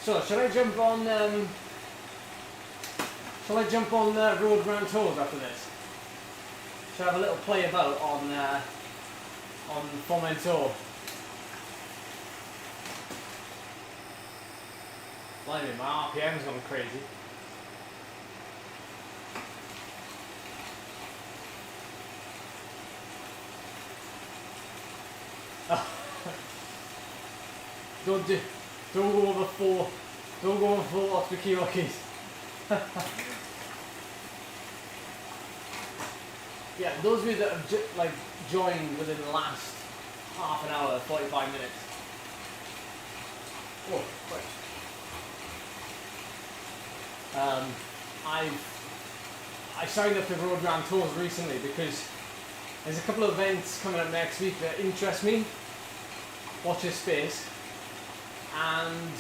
B: So shall I jump on road grand tours after this? Shall I have a little play about on Fomento? Blimey, my RPM's gone crazy. Don't go over 4 watts per kilo keys. Yeah, those of you that have joined within the last half an hour, 45 minutes. Oh, quick. I signed up to Road Grand Tours recently because there's a couple of events coming up next week that interest me. Watch this space. And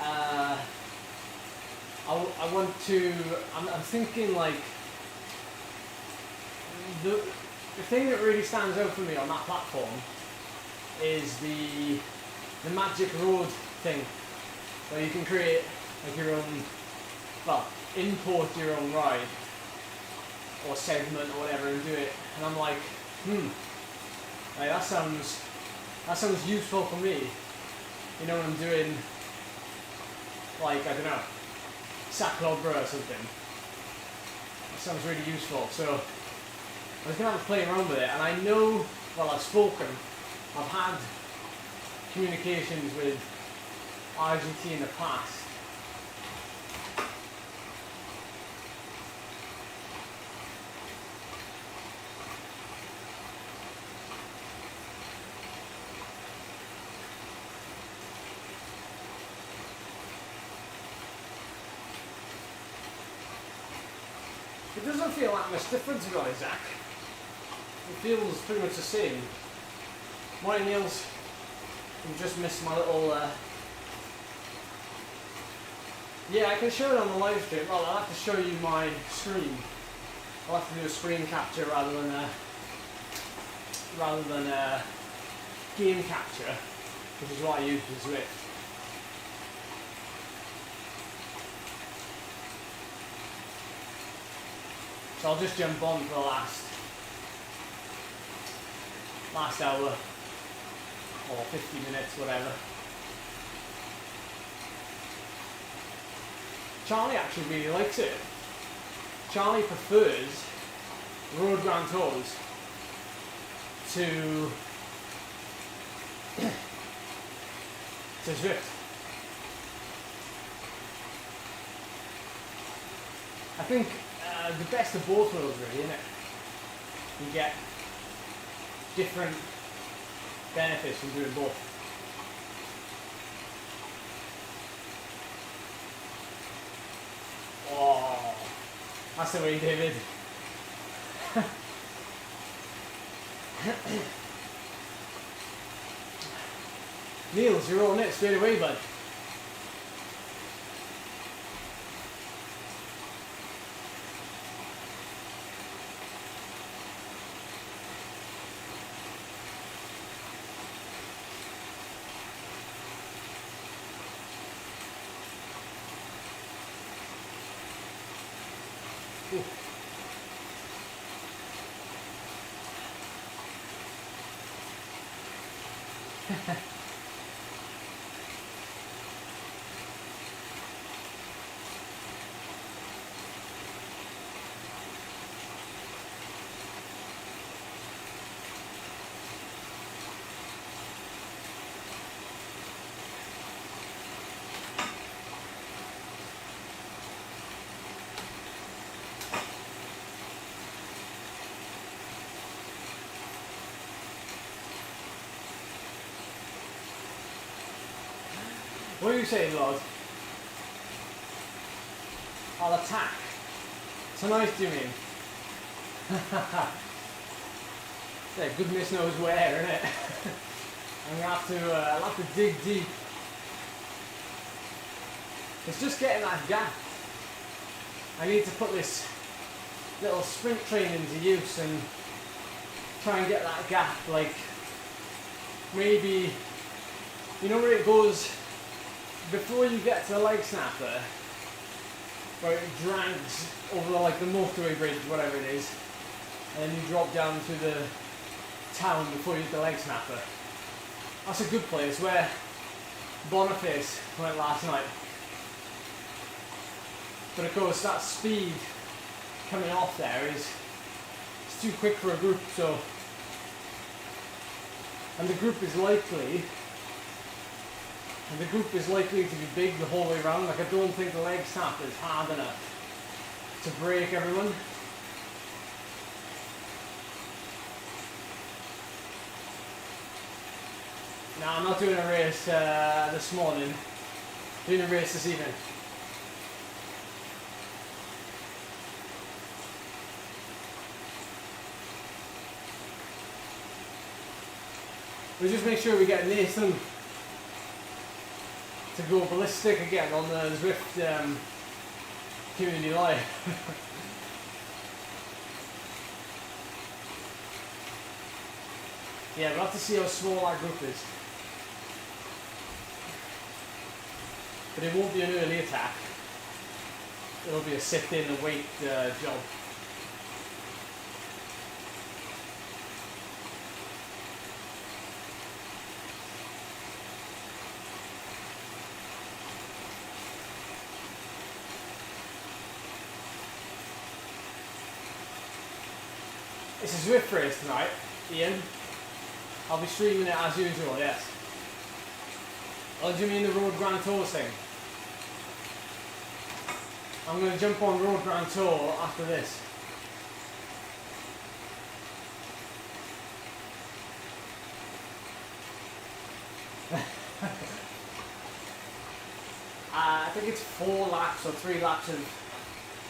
B: I want to, I'm thinking like, the thing that really stands out for me on that platform is the Magic Road thing, where you can create like your own, well, import your own ride or segment or whatever and do it. And I'm like, like that sounds useful for me. You know, when I'm doing, like, I don't know, Saclobra or something. That sounds really useful. So I was going to have to play around with it. And I know, well, I've had communications with RGT in the past. It doesn't feel that much different, to be honest, Zach. It feels pretty much the same. My nails, you've just missed my little... Yeah, I can show it on the live stream. Well, I'll have to show you my screen. I'll have to do a screen capture rather than game capture, which is what I use with Zwift. So I'll just jump on for the last hour. or 50 minutes, whatever. Charlie actually really likes it. Charlie prefers road grand tours to Zwift. I think the best of both worlds, really, isn't it? You get different benefits from doing both. Oh, that's the way, David. Niels, you're on it straight away, bud. Ooh. What are you saying, Lord? I'll attack. Tonight, do you mean? Yeah, goodness knows where, innit? I'm gonna have to, I'll have to dig deep. It's just getting that gap. I need to put this little sprint training to use and try and get that gap, like maybe, you know where it goes before you get to the leg snapper, where it drags over like the motorway bridge, whatever it is, and then you drop down to the town before you hit the leg snapper. That's a good place where Boniface went last night. But of course that speed coming off there is it's too quick for a group, so, and the group is likely to be big the whole way around. Like, I don't think the leg snapper is hard enough to break everyone. No, I'm not doing a race this morning. Doing a race this evening. We'll just make sure we get Nathan to go ballistic again on the Zwift community live. Yeah, we'll have to see how small our group is. But it won't be an early attack. It'll be a sit in and wait job. It's a Zwift race tonight, Ian. I'll be streaming it as usual, yes. Oh, do you mean the Road Grand Tour thing? I'm going to jump on Road Grand Tour after this. I think it's 4 laps or 3 laps of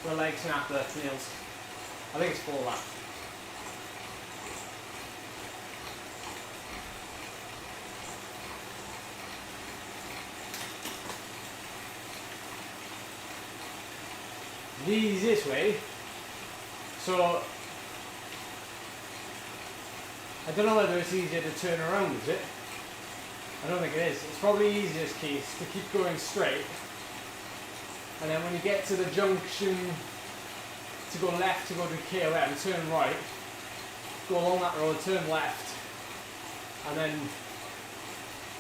B: the leg snapper, Niels. I think it's 4 laps. The easiest way, so I don't know whether it's easier to turn around, is it? I don't think it is. It's probably easiest case to keep going straight, and then when you get to the junction to go left to go to KOM, turn right, go along that road, turn left, and then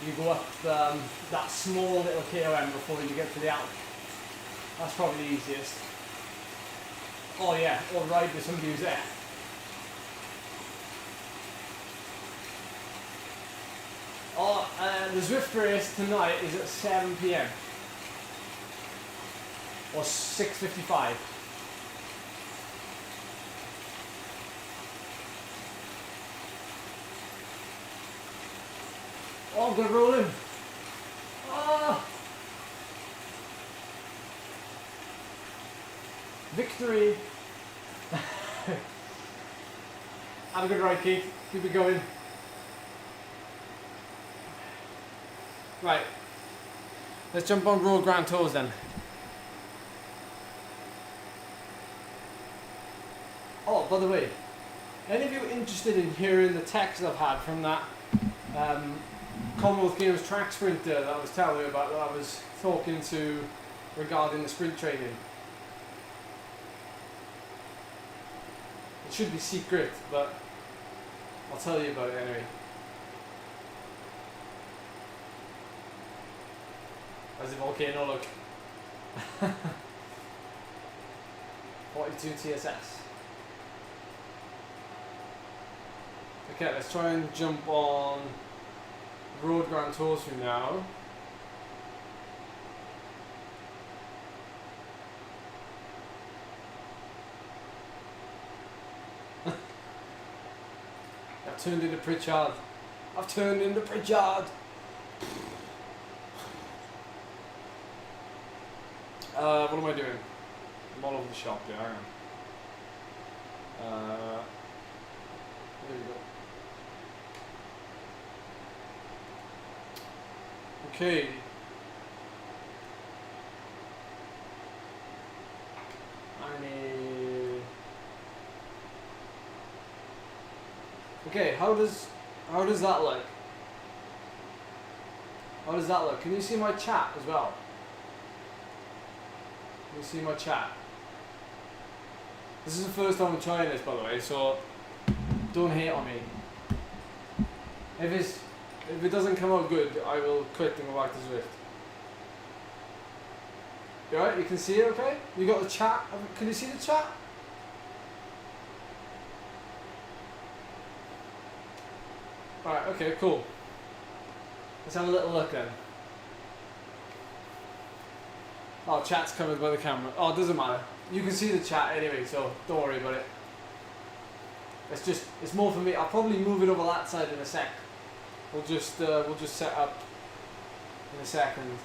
B: you go up that small little KOM before you get to the Alp. That's probably the easiest. Oh yeah, or ride with somebody who's there. Oh, the Zwift race tonight is at 7 PM. Or 6:55. Oh, I'm gonna roll in. Oh. Victory. Have a good ride, Keith. Keep it going. Right. Let's jump on Road Grand Tours then. Oh, by the way, any of you interested in hearing the text I've had from that Commonwealth Games track sprinter that I was telling you about, that I was talking to regarding the sprint training? It should be secret, but I'll tell you about it anyway. As a volcano, look. 42 TSS. Okay, let's try and jump on Road Grand Tours from now. I've turned into Pritchard. I've turned into Pritchard. What am I doing? I'm all over the shop here, hang on. There we go. Okay. I need... Okay, how does that look? How does that look? Can you see my chat as well? Can you see my chat? This is the first time I'm trying this, by the way, so don't hate on me. If it doesn't come out good, I will quit and go back to Zwift. You alright? You can see it okay? You got the chat? Can you see the chat? Alright, okay, cool. Let's have a little look then. Oh, chat's covered by the camera. Oh, it doesn't matter. You can see the chat anyway, so don't worry about it. It's more for me. I'll probably move it over that side in a sec. We'll just set up in a second.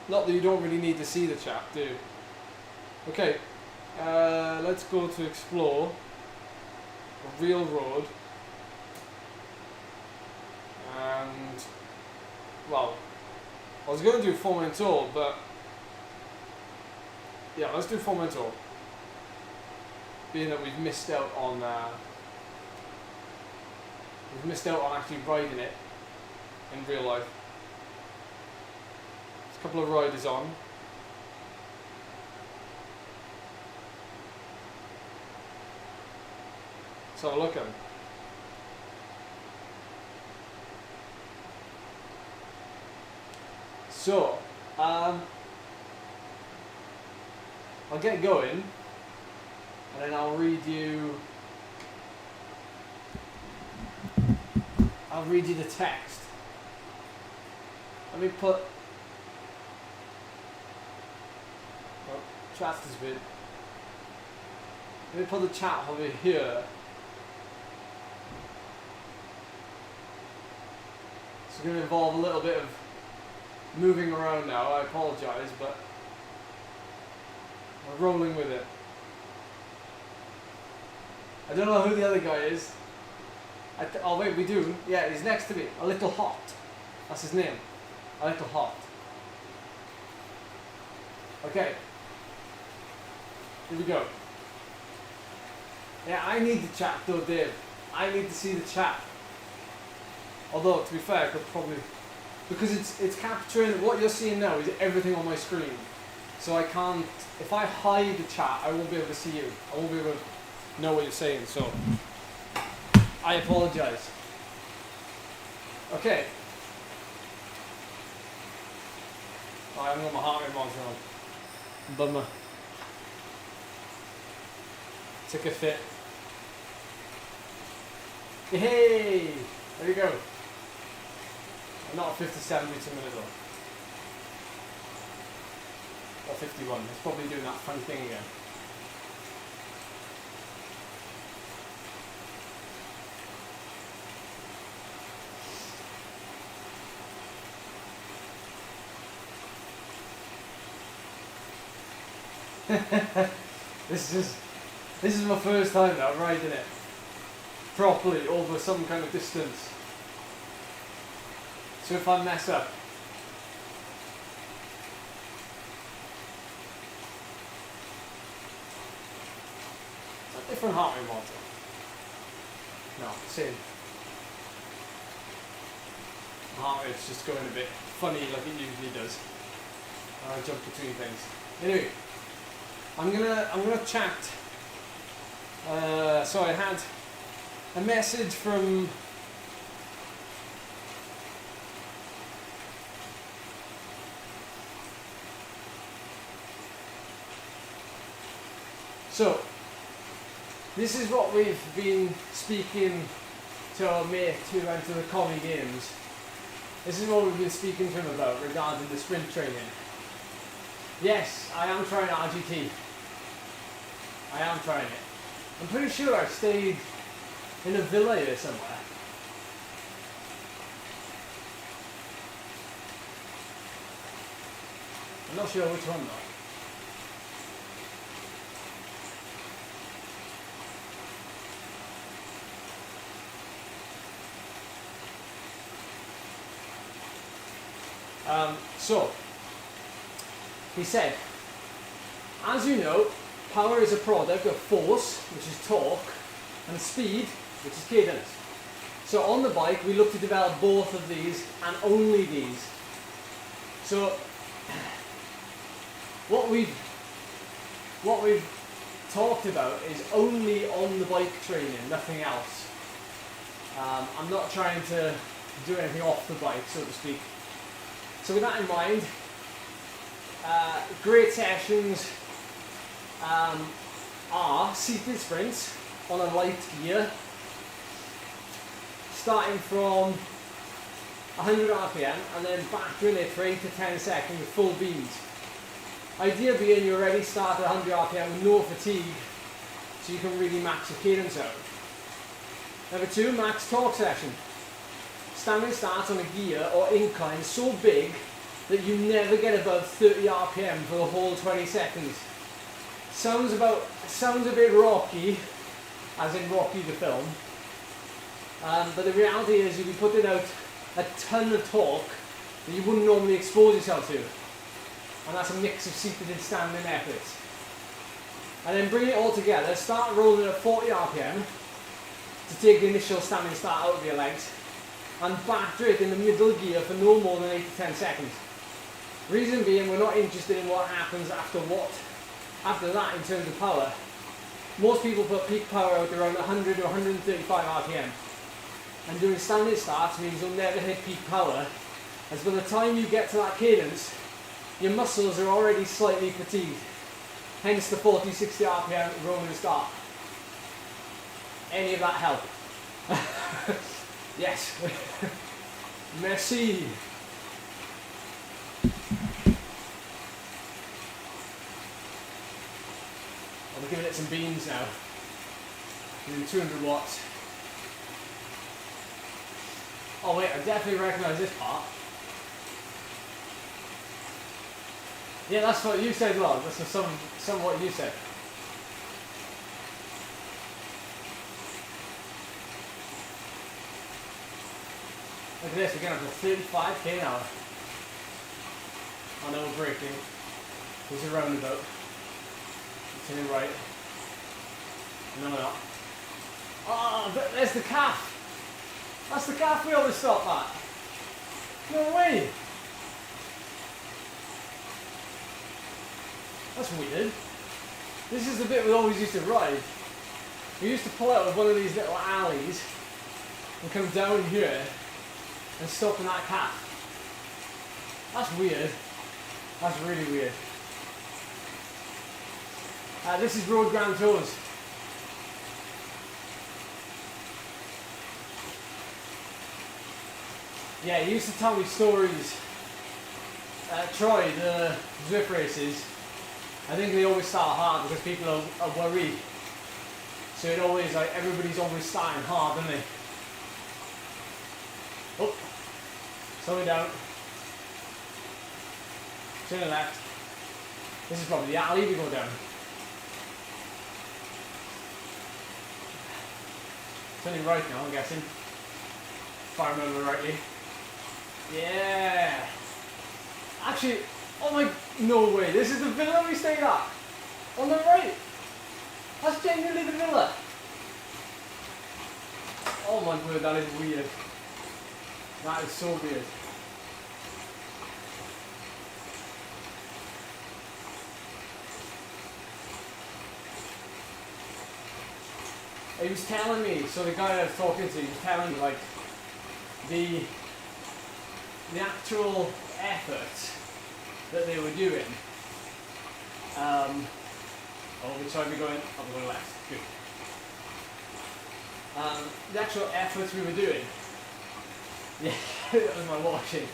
B: Not that you don't really need to see the chat, do you? Okay, let's go to explore a real road. And, well, I was going to do Formentor, but yeah, let's do Formentor. Being that we've missed out on actually riding it in real life. There's a couple of riders on. So have a look at them. So, I'll get going, and then I'll read you the text. Let me put chat this bit. Let me put the chat over here. It's going to involve a little bit of moving around now. I apologise, but we're rolling with it. I don't know who the other guy is. Oh wait, we do. Yeah, he's next to me. A Little Hot. That's his name. A Little Hot. Okay. Here we go. Yeah, I need the chat though, Dave. I need to see the chat. Although, to be fair, I could probably... Because it's capturing... What you're seeing now is everything on my screen. So I can't... If I hide the chat, I won't be able to see you. I won't be able to know what you're saying, so... I apologise. Okay. I haven't got my heart rate monitor on. Bummer. Tickr fit. Hey! There you go. Not 57 beats a minute though. Or 51. It's probably doing that fun thing again. This is my first time now riding it properly over some kind of distance. So if I mess up, it's a different heart rate monitor. No, same. My heart rate's just going a bit funny like it usually does. I jump between things. Anyway. I'm gonna chat. So I had a message from so this is what we've been speaking to our mate who went to the Commie Games. This is what we've been speaking to him about regarding the sprint training. Yes, I am trying RGT. I am trying it. I'm pretty sure I stayed in a villa here somewhere. I'm not sure which one though. So, he said, as you know, power is a product of force, which is torque, and speed, which is cadence. So on the bike, we look to develop both of these and only these. So what we've talked about is only on the bike training, nothing else. I'm not trying to do anything off the bike, so to speak. So with that in mind, great sessions are seated sprints on a light gear, starting from 100 RPM and then battering it for 8 to 10 seconds with full beams. Idea being you already start at 100 RPM with no fatigue, so you can really max your cadence out. Number 2, max torque session. Standing starts on a gear or incline so big that you never get above 30 RPM for the whole 20 seconds. Sounds a bit Rocky, as in Rocky the film, but the reality is you'll be putting out a ton of torque that you wouldn't normally expose yourself to, and that's a mix of seated and standing efforts. And then bring it all together, start rolling at 40 RPM to take the initial standing start out of your legs, and batter it in the middle gear for no more than 8 to 10 seconds. Reason being, we're not interested in what happens after that in terms of power. Most people put peak power out around 100 or 135 RPM. And doing standing starts means you'll never hit peak power, as by the time you get to that cadence, your muscles are already slightly fatigued. Hence the 40, 60 RPM rolling start. Any of that help? Yes. Merci. We're giving it some beans now. Doing 200 watts. Oh wait, I definitely recognise this part. Yeah, that's what you said, Lon. That's some what you said. Look at this, we're getting up to 35k an hour. I know we're braking. There's a roundabout. Turning right. No, we're not. Oh, there's the calf. That's the calf we always stop at. No way. That's weird. This is the bit we always used to ride. We used to pull out of one of these little alleys and come down here and stop in that cap. That's weird. That's really weird. This is Road Grand Tours. Yeah, he used to tell me stories. Troy, the Zwift races, I think they always start hard because people are worried. So it always, like, everybody's always starting hard, aren't they? Oh, slow it down. To the left. This is probably the alley we go down. Turning right now, I'm guessing. If I remember rightly. Yeah. Actually, oh my, no way. This is the villa we stayed at. On the right. That's genuinely the villa. Oh my word, that is weird. That is so weird. He was telling me, so the guy I was talking to, he was telling me, like, the actual effort that they were doing. Which side are we going? Oh, we're going left. Good. The actual efforts we were doing. Yeah, that was my watching.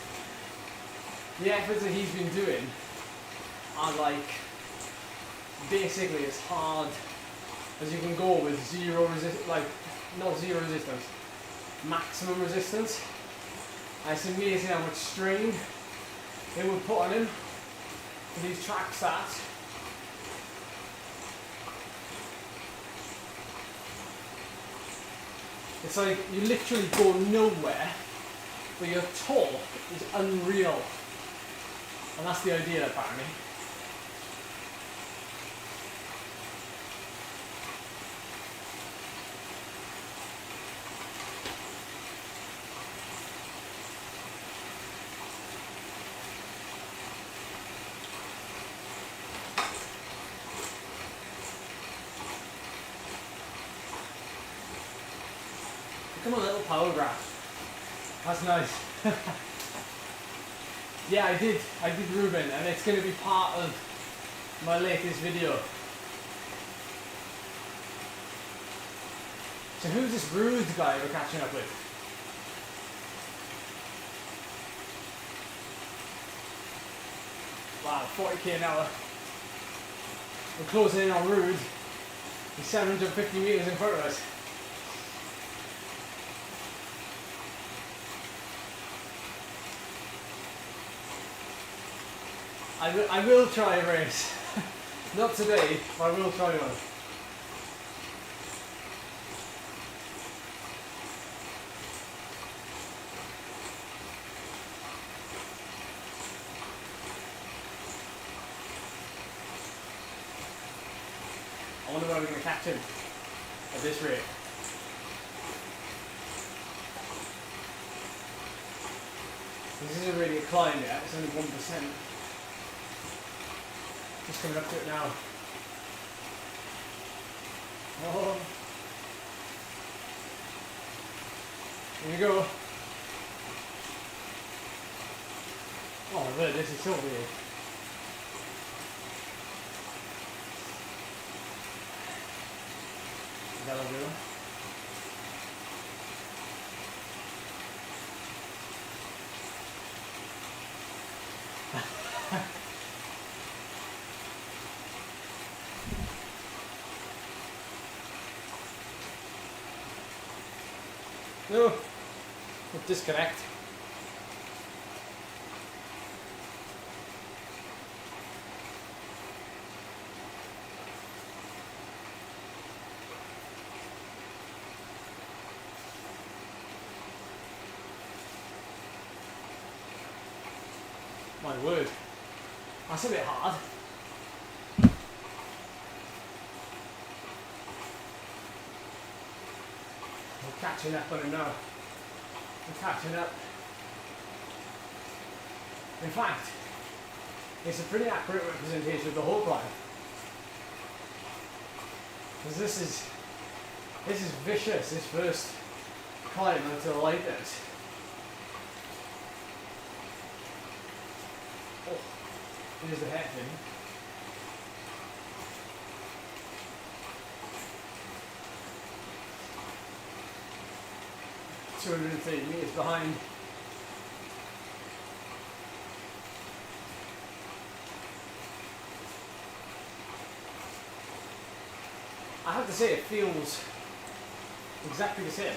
B: The efforts that he's been doing are like basically as hard as you can go with zero resistance, like not zero resistance, maximum resistance. And it's amazing how much strain they would put on him for these track stats. It's like you literally go nowhere, but your torque is unreal. And that's the idea, apparently. Come on, little power graph. That's nice. Yeah, I did Ruben, and it's going to be part of my latest video. So who's this rude guy we're catching up with? Wow, 40k an hour. We're closing in on Rude. He's 750 meters in front of us. I will try a race. Not today, but I will try one. I wonder where we're going to catch him at this rate. This isn't really a climb yet, it's only 1%. Just coming up to it now. Oh. Here we go. Oh my word, this is so weird. Is that a real? No, disconnect. My word, that's a bit hard. We're catching up on him now. We're catching up. In fact, it's a pretty accurate representation of the whole climb. Because this is vicious, this first climb until the light is. Oh, here's the headwind. meters behind. I have to say it feels exactly the same.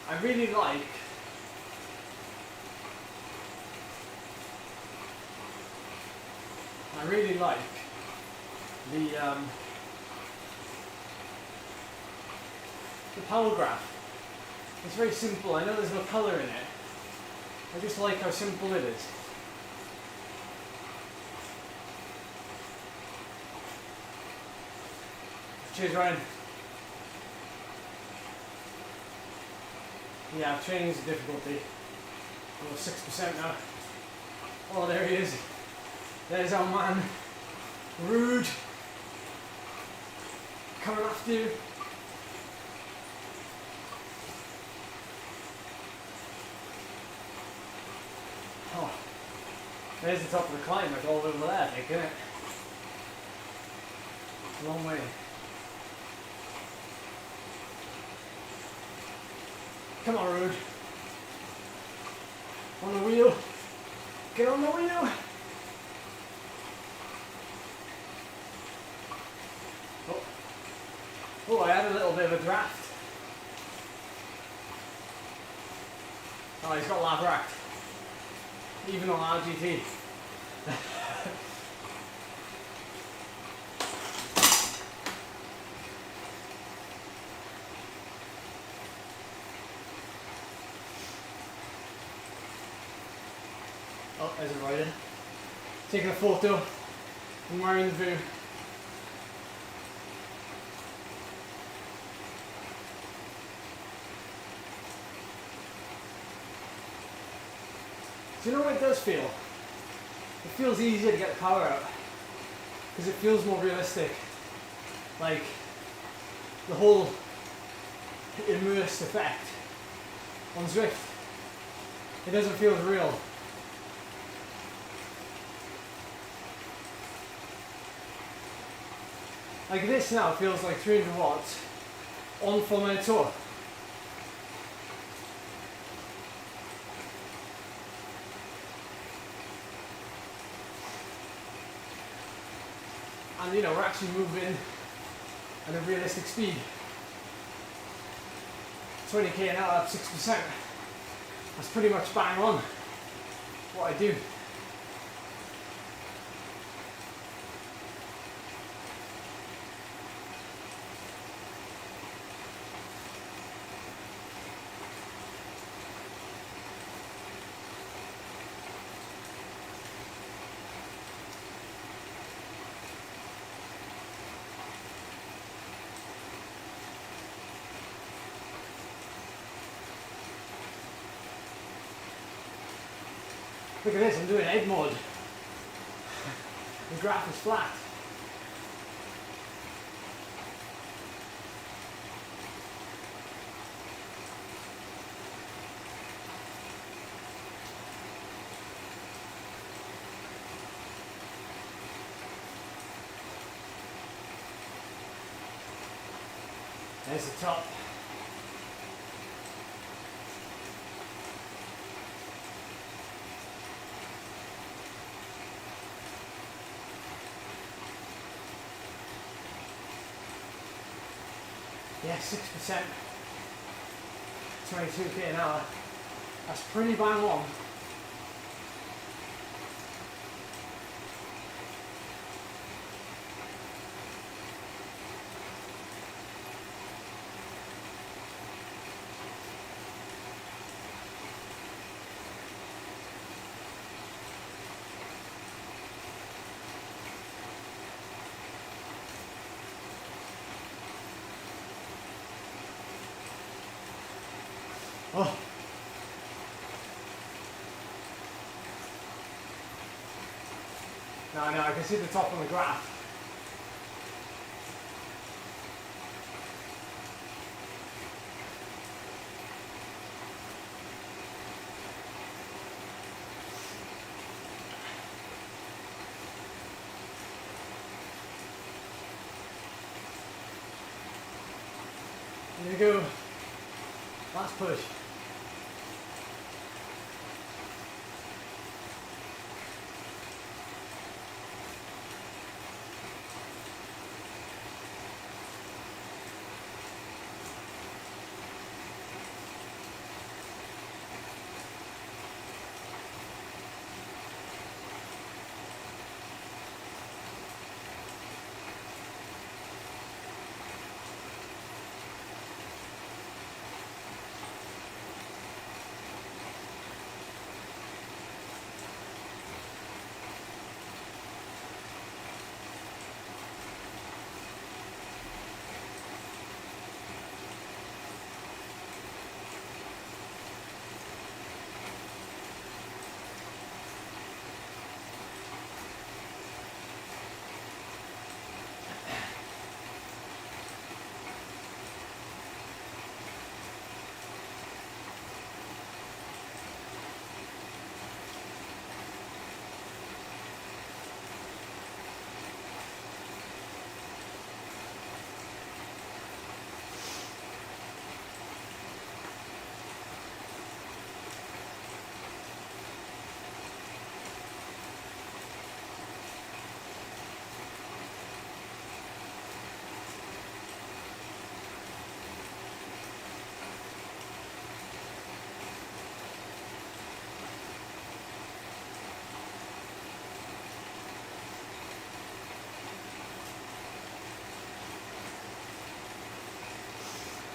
B: I really like the power graph. It's very simple. I know there's no colour in it. I just like how simple it is. Cheers, Ryan. Yeah, I've changed the difficulty. Oh, 6% now. Oh, there he is. There's our man. Rude. Coming after you. Oh, there's the top of the climb, like all over there, I think, isn't it? Long way. Come on, Rude. On the wheel. Get on the wheel. Oh, oh, I had a little bit of a draft. Oh, he's got lab racked. Even on RGT. Oh, there's a rider. Taking a photo. I'm wearing the Voo. Do you know what it does feel? It feels easier to get the power out. Because it feels more realistic. Like the whole immersed effect on Zwift. It doesn't feel as real. Like this now feels like 300 watts on 4-minute tour. And you know, we're actually moving at a realistic speed. 20k an hour up 6%. That's pretty much bang on what I do. Look at this, I'm doing egg mode. The graph is flat. There's the top. Yeah, 6%, 22k an hour. That's pretty bang on. Oh. No, I can see the top on the graph. There you go. Last push.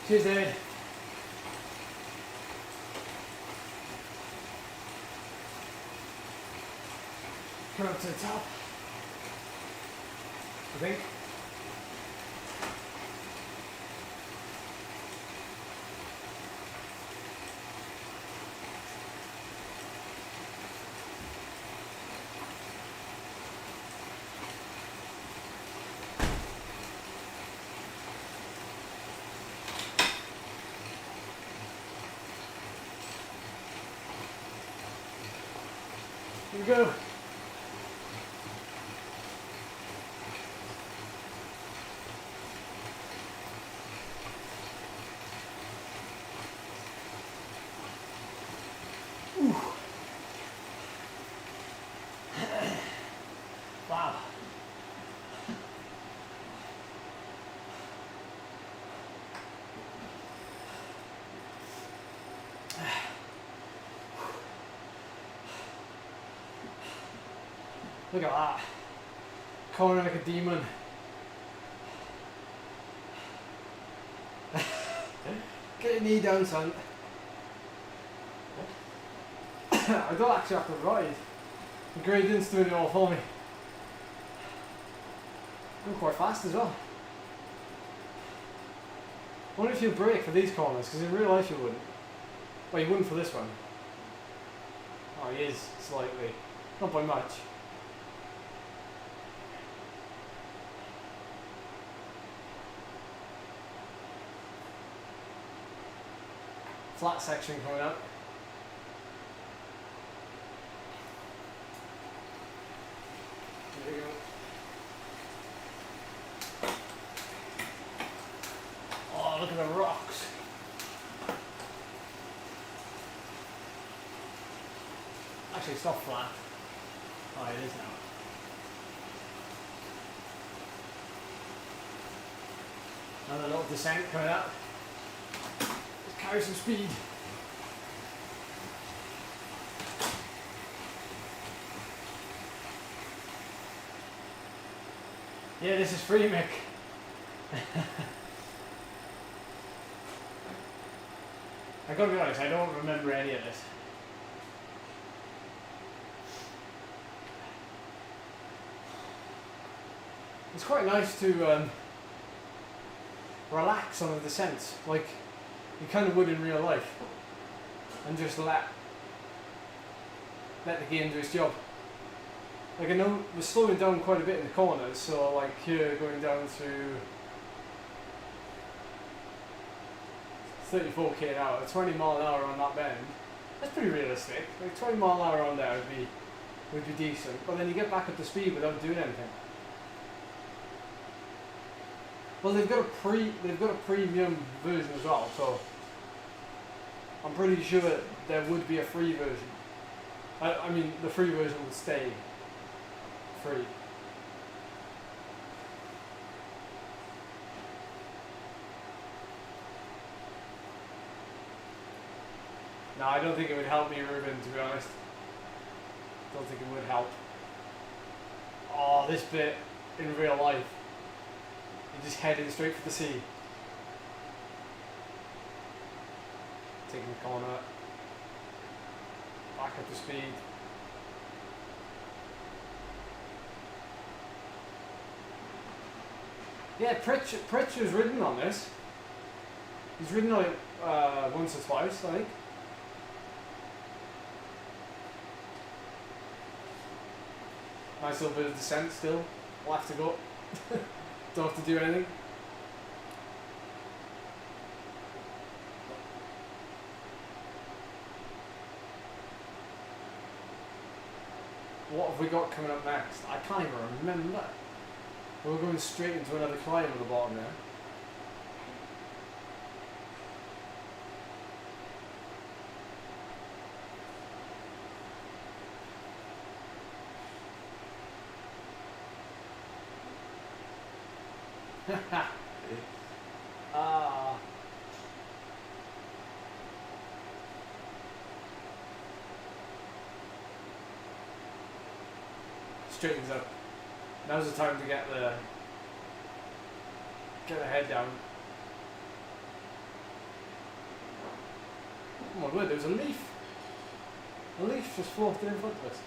B: Cheers, David. Come up to the top, I think. Here we go. Wow. Look at that. Corner like a demon. Get your knee down, son. I don't actually have to ride. The gradient's doing it all for me. I'm quite fast as well. I wonder if you'll brake for these corners, because in real life you wouldn't. Well, you wouldn't for this one. Oh, he is, slightly. Not by much. Flat section coming up. There you go. Oh, look at the rocks. Actually, it's not flat. Oh, it is now. Another little descent coming up. Let's carry some speed. Yeah, this is free, Mick. I gotta be honest, I don't remember any of this. It's quite nice to relax on the descents, like you kind of would in real life. and just let the game do its job. Like I know we're slowing down quite a bit in the corners, so like here going down through 34k an hour, 20 mile an hour on that bend. That's pretty realistic. Like 20 mile an hour on there would be decent. But then you get back up to speed without doing anything. Well, they've got a premium version as well, so I'm pretty sure there would be a free version. I mean, the free version will stay free. No, I don't think it would help me, Ruben, to be honest. Don't think it would help. Oh, this bit in real life. You're just heading straight for the sea. Taking the corner. Back up to speed. Yeah, Pritchard's ridden on this. He's ridden on it once or twice, I think. Nice little bit of descent still. We'll have to go. Don't have to do anything. What have we got coming up next? I can't even remember. We're going straight into another climb at the bottom there. Straightens up. Now's the time to get the head down. Oh my word, there's a leaf. A leaf just floated in front of us.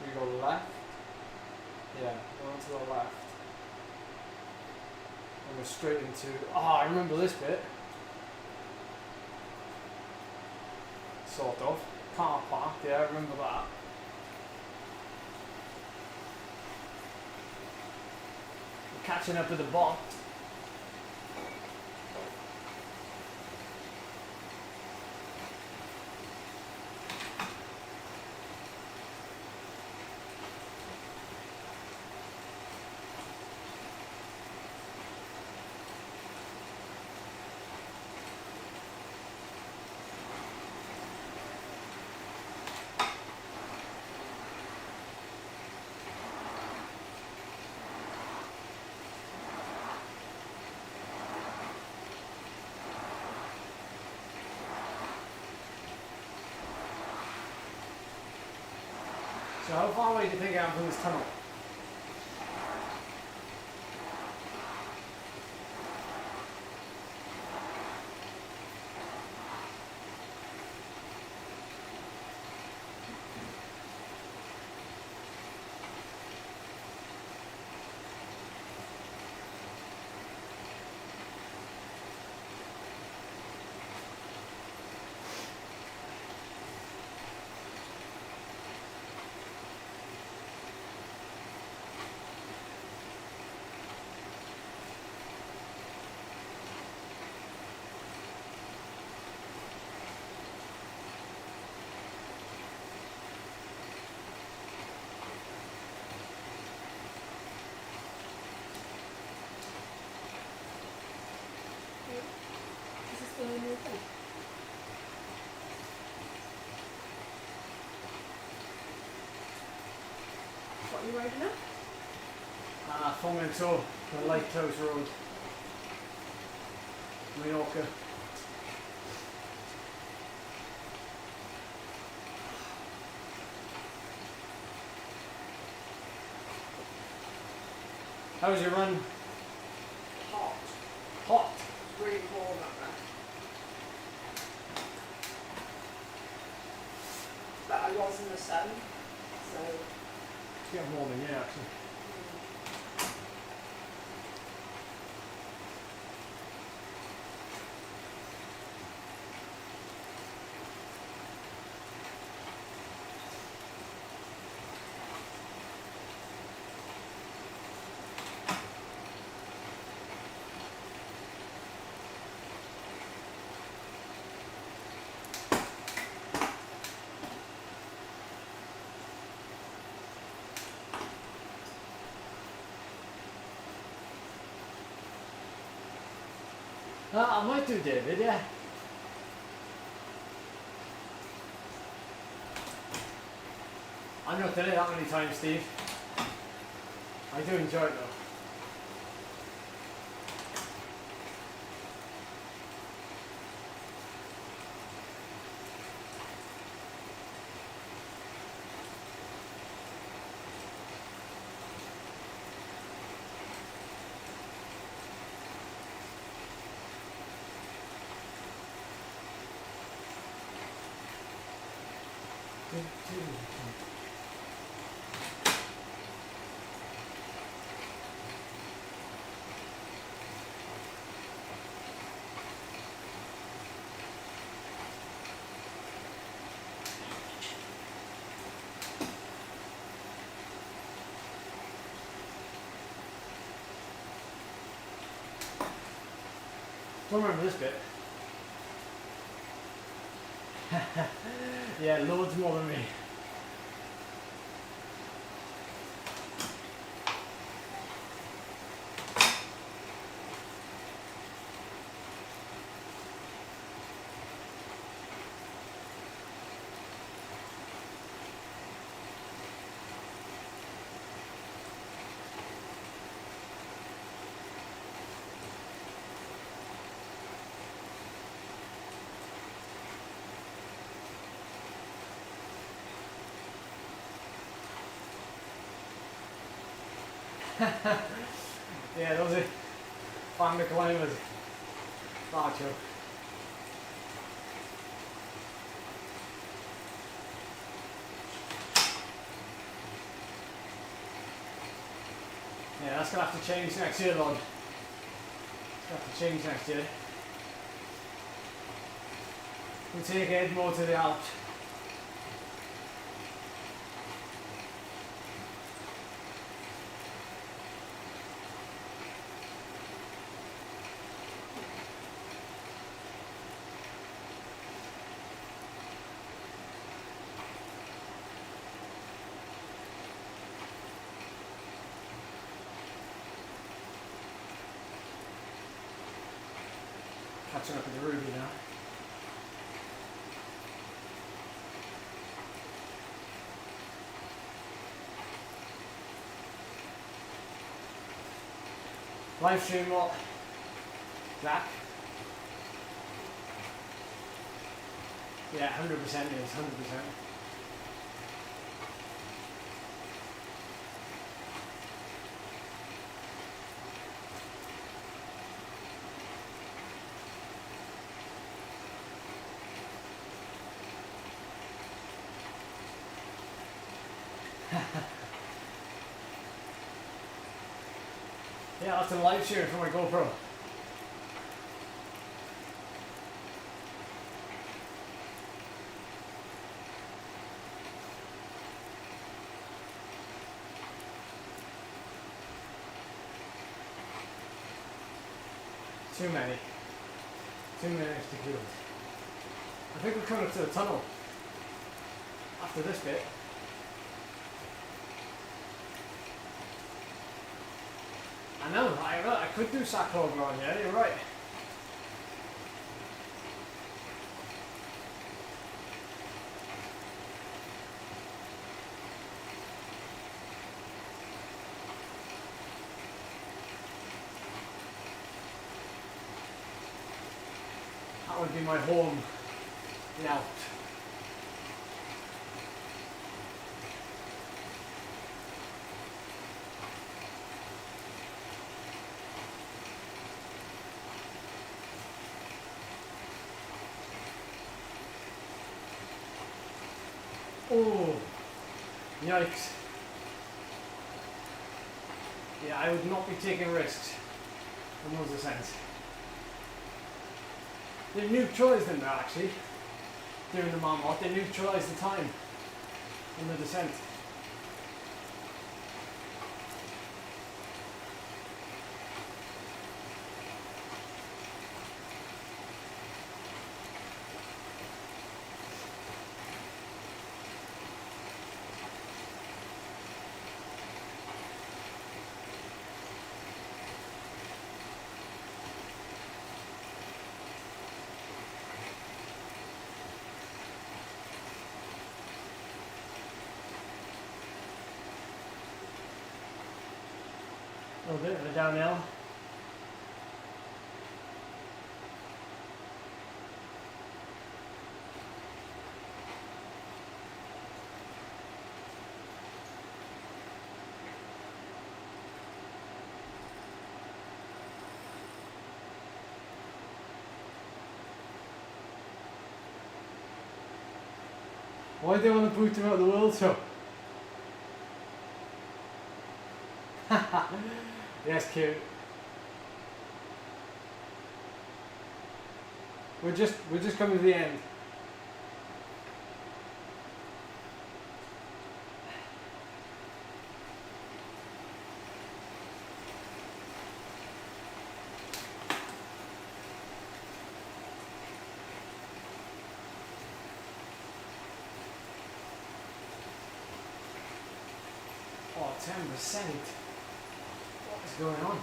B: We go left. Yeah, go on to the left. And we're straight into... I remember this bit. Sort of. Car park, yeah, I remember that. We're catching up with the bot. So how far away do you think I am from this tunnel?
C: Is this still in your thing? What are you riding now?
B: Fomento, the Lighthouse Road. Mallorca. How was your run?
C: Hot.
B: Hot.
C: It's really warm up there. but I was in the sun, so.
B: It's getting warm in here actually. I might do David, yeah. I've not done it that many times, Steve. I do enjoy it though. Don't remember this bit. Yeah, loads more than me. Yeah, those are family climbers. Not true. Yeah, that's gonna have to change next year, Lord. It's gonna have to change next year. We'll take Ed more to the Alps. Catching up with the Ruby now. Live stream what? Zach? Yeah, 100% is, 100%. Yeah, that's a live stream from my GoPro. Too many extra kilos. I think we're coming up to the tunnel after this bit. I know, I could do sack over on here, you're right. That would be my home out. Yikes. Yeah, I would not be taking risks on those descents. They've neutralised them now actually, during the Marmot, they neutralised the time on the descent. A little bit of a downhill.
A: Why do they want to boot him out of the World Tour?
B: Yes, cute.
A: We're just coming to the end.
B: Oh, 10%. What is going on?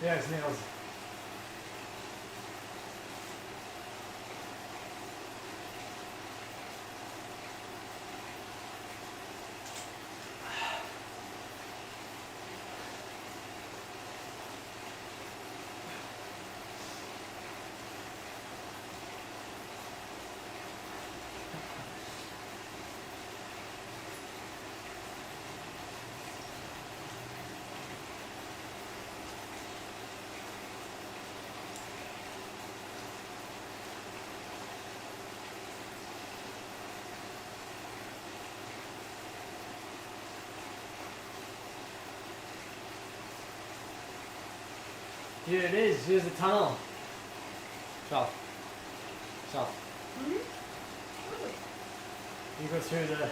B: Yes, nails. Here it is, here's the tunnel. South. South.
C: Mm-hmm.
B: You go through the...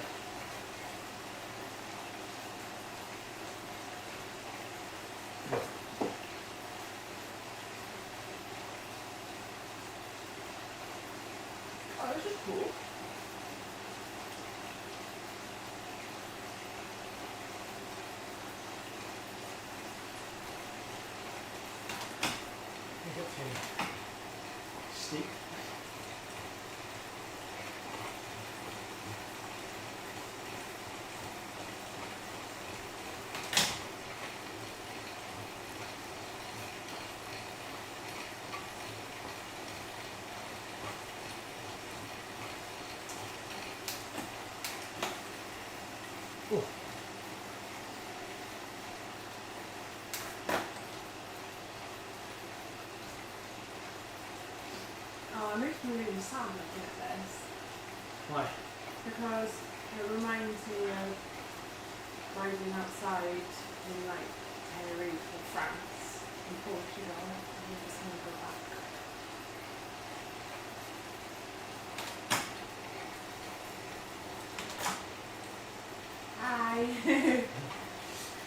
C: Oh, this is cool.
B: take it too steep. Oh.
C: Oh, it makes me really sad looking at this.
B: Why?
C: Because it reminds me of riding outside in like Tenerife or France and Portugal, and you just want to go back. Hi!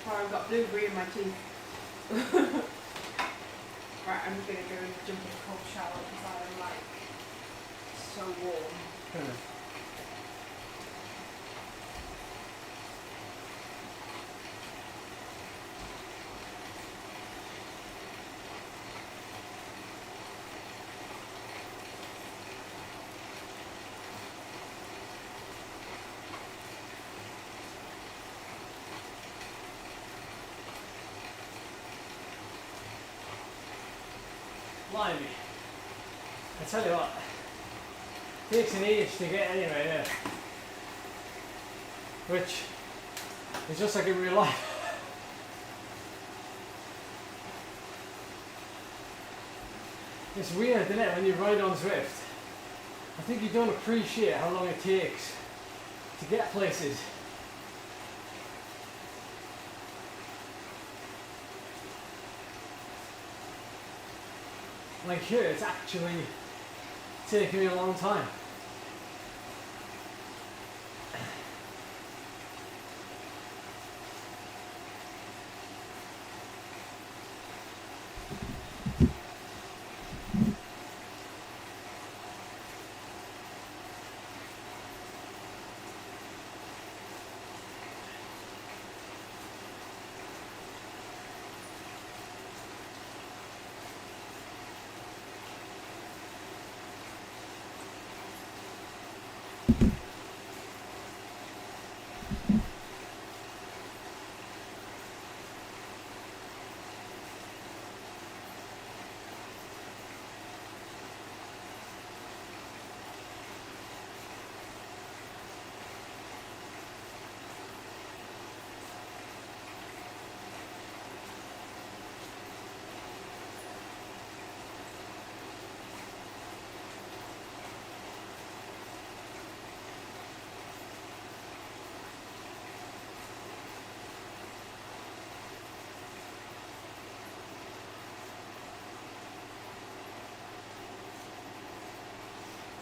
C: Well, I've got blueberry in my teeth. Right, I'm gonna go and jump in a cold shower because I'm like so warm.
B: Blimey. I tell you what, it takes an age to get anywhere there. Which is just like in real life. It's weird, isn't it, when you ride on Zwift? I think you don't appreciate how long it takes to get places. Like here, it's actually taking me a long time.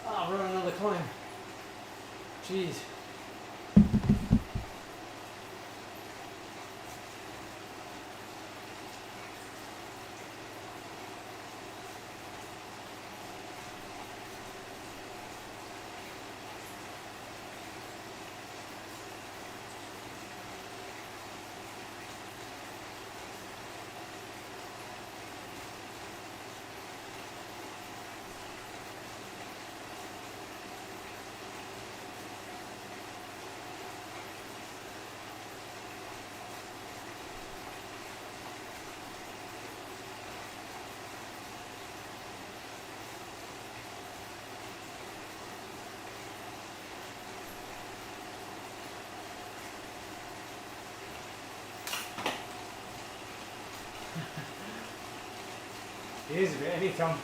B: Ah, we're on another climb. Jeez. It is a bit heavy, Tom.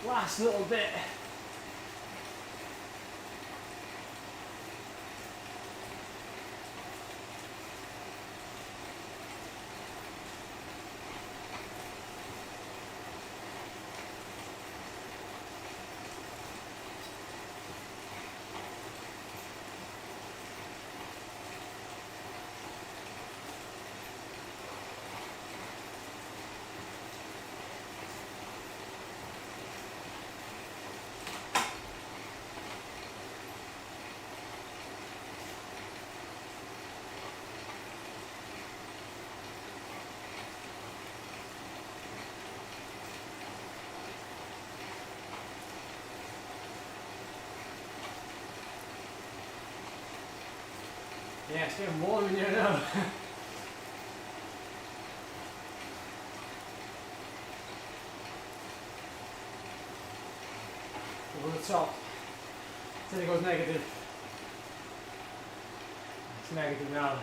B: Last little bit. Yeah, it's getting warm in here now. Over the top. Then it goes negative. It's negative now.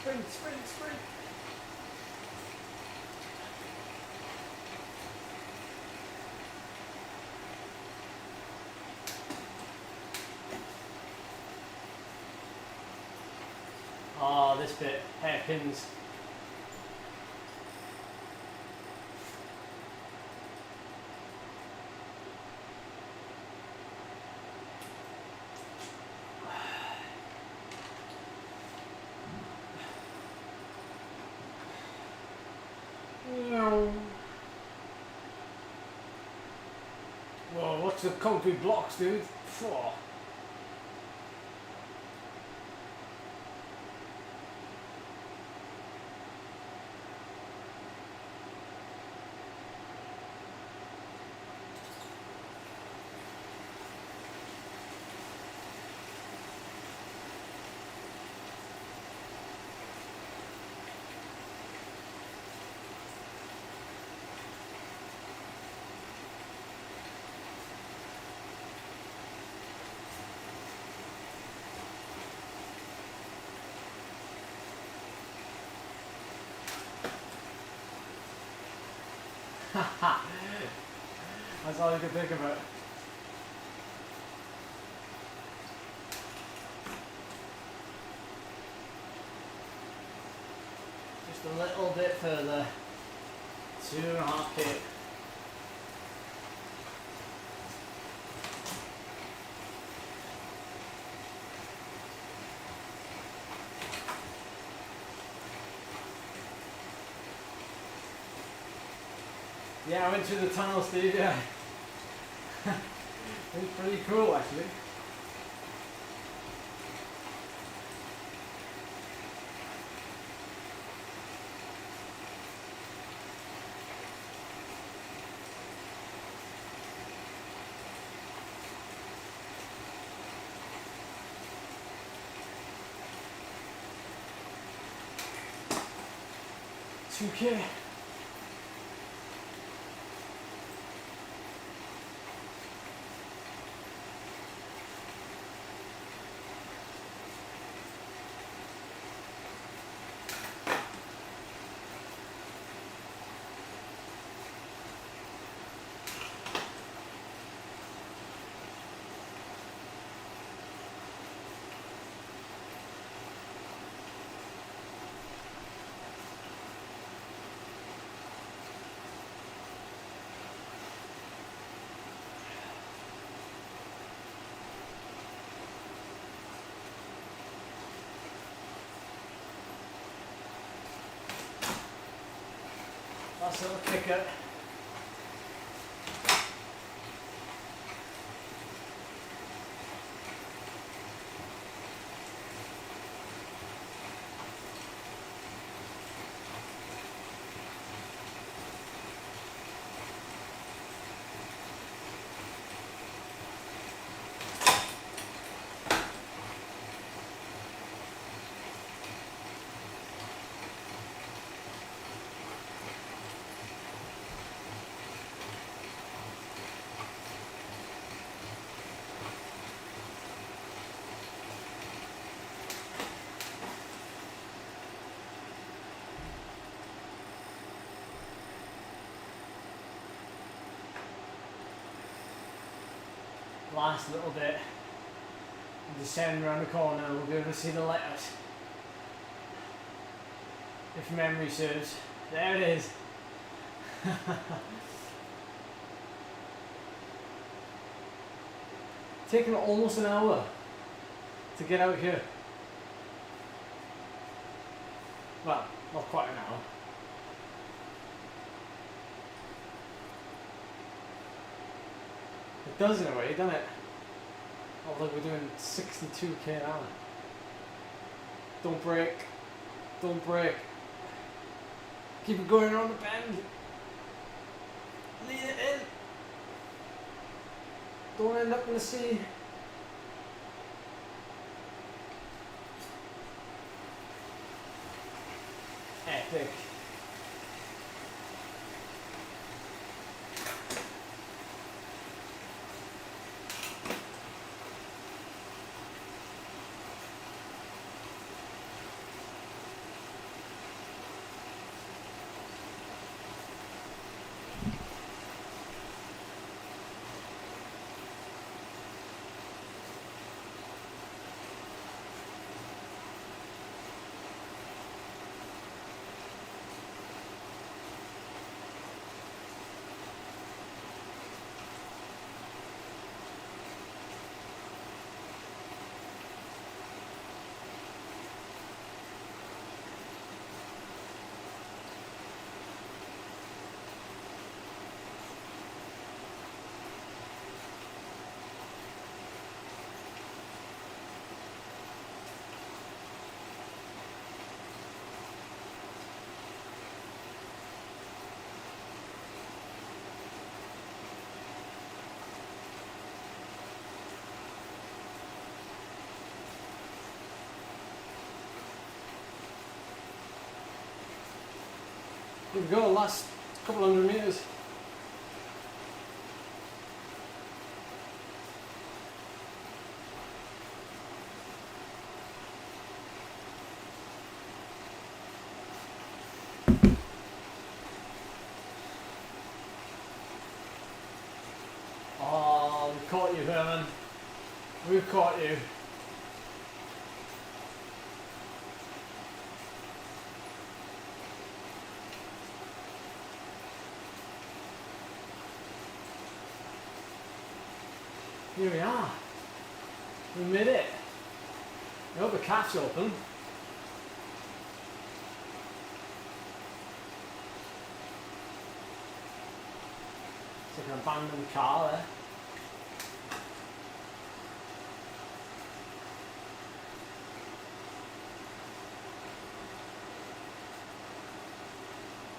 B: Sprint, sprint, sprint. Oh, this bit, hairpins. Whoa, what's the concrete blocks, dude? Phew. That's all you can think about. Just a little bit further. 2.5 K. Yeah, I went through the tunnel, Steve, yeah. It was pretty cool, actually. $2K. Last little Kickr. last little bit. And descend around the corner and we'll be able to see the lighthouse. If memory serves. There it is. Taken almost an hour to get out here. Well, not quite an hour. It does in a way, doesn't it? Although we're doing 62k an hour. Don't break. Don't break. Keep it going around the bend. Lean it in. Don't end up in the sea. Epic. Here we go, last couple hundred meters. Oh, we've caught you, Herman. We've caught you. Here we are. We made it. I hope the cat's open. It's like an abandoned car there.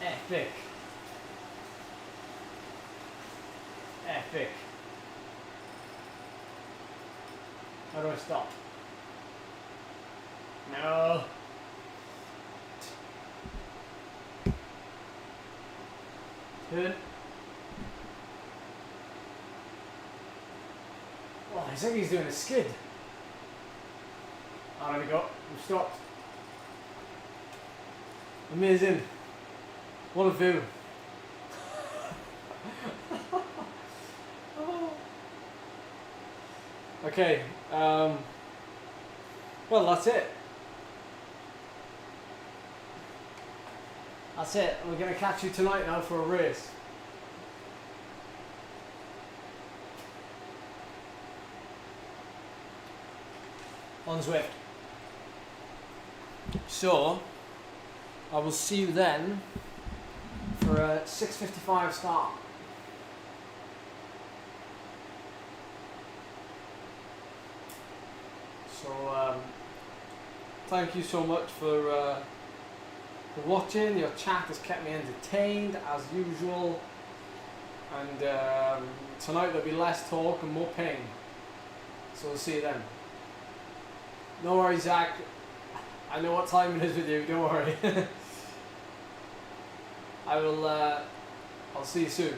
B: Epic. Epic. How do I stop? No. Good. Oh, it's like he's doing a skid. Oh, there we go. We've stopped. Amazing. What a view. Okay, well that's it. That's it. We're going to catch you tonight now for a race. On Zwift. So, I will see you then for a 6:55 start. So, thank you so much for watching. Your chat has kept me entertained as usual. And tonight there'll be less talk and more pain. So we'll see you then. No worries, Zach. I know what time it is with you. Don't worry. I'll see you soon.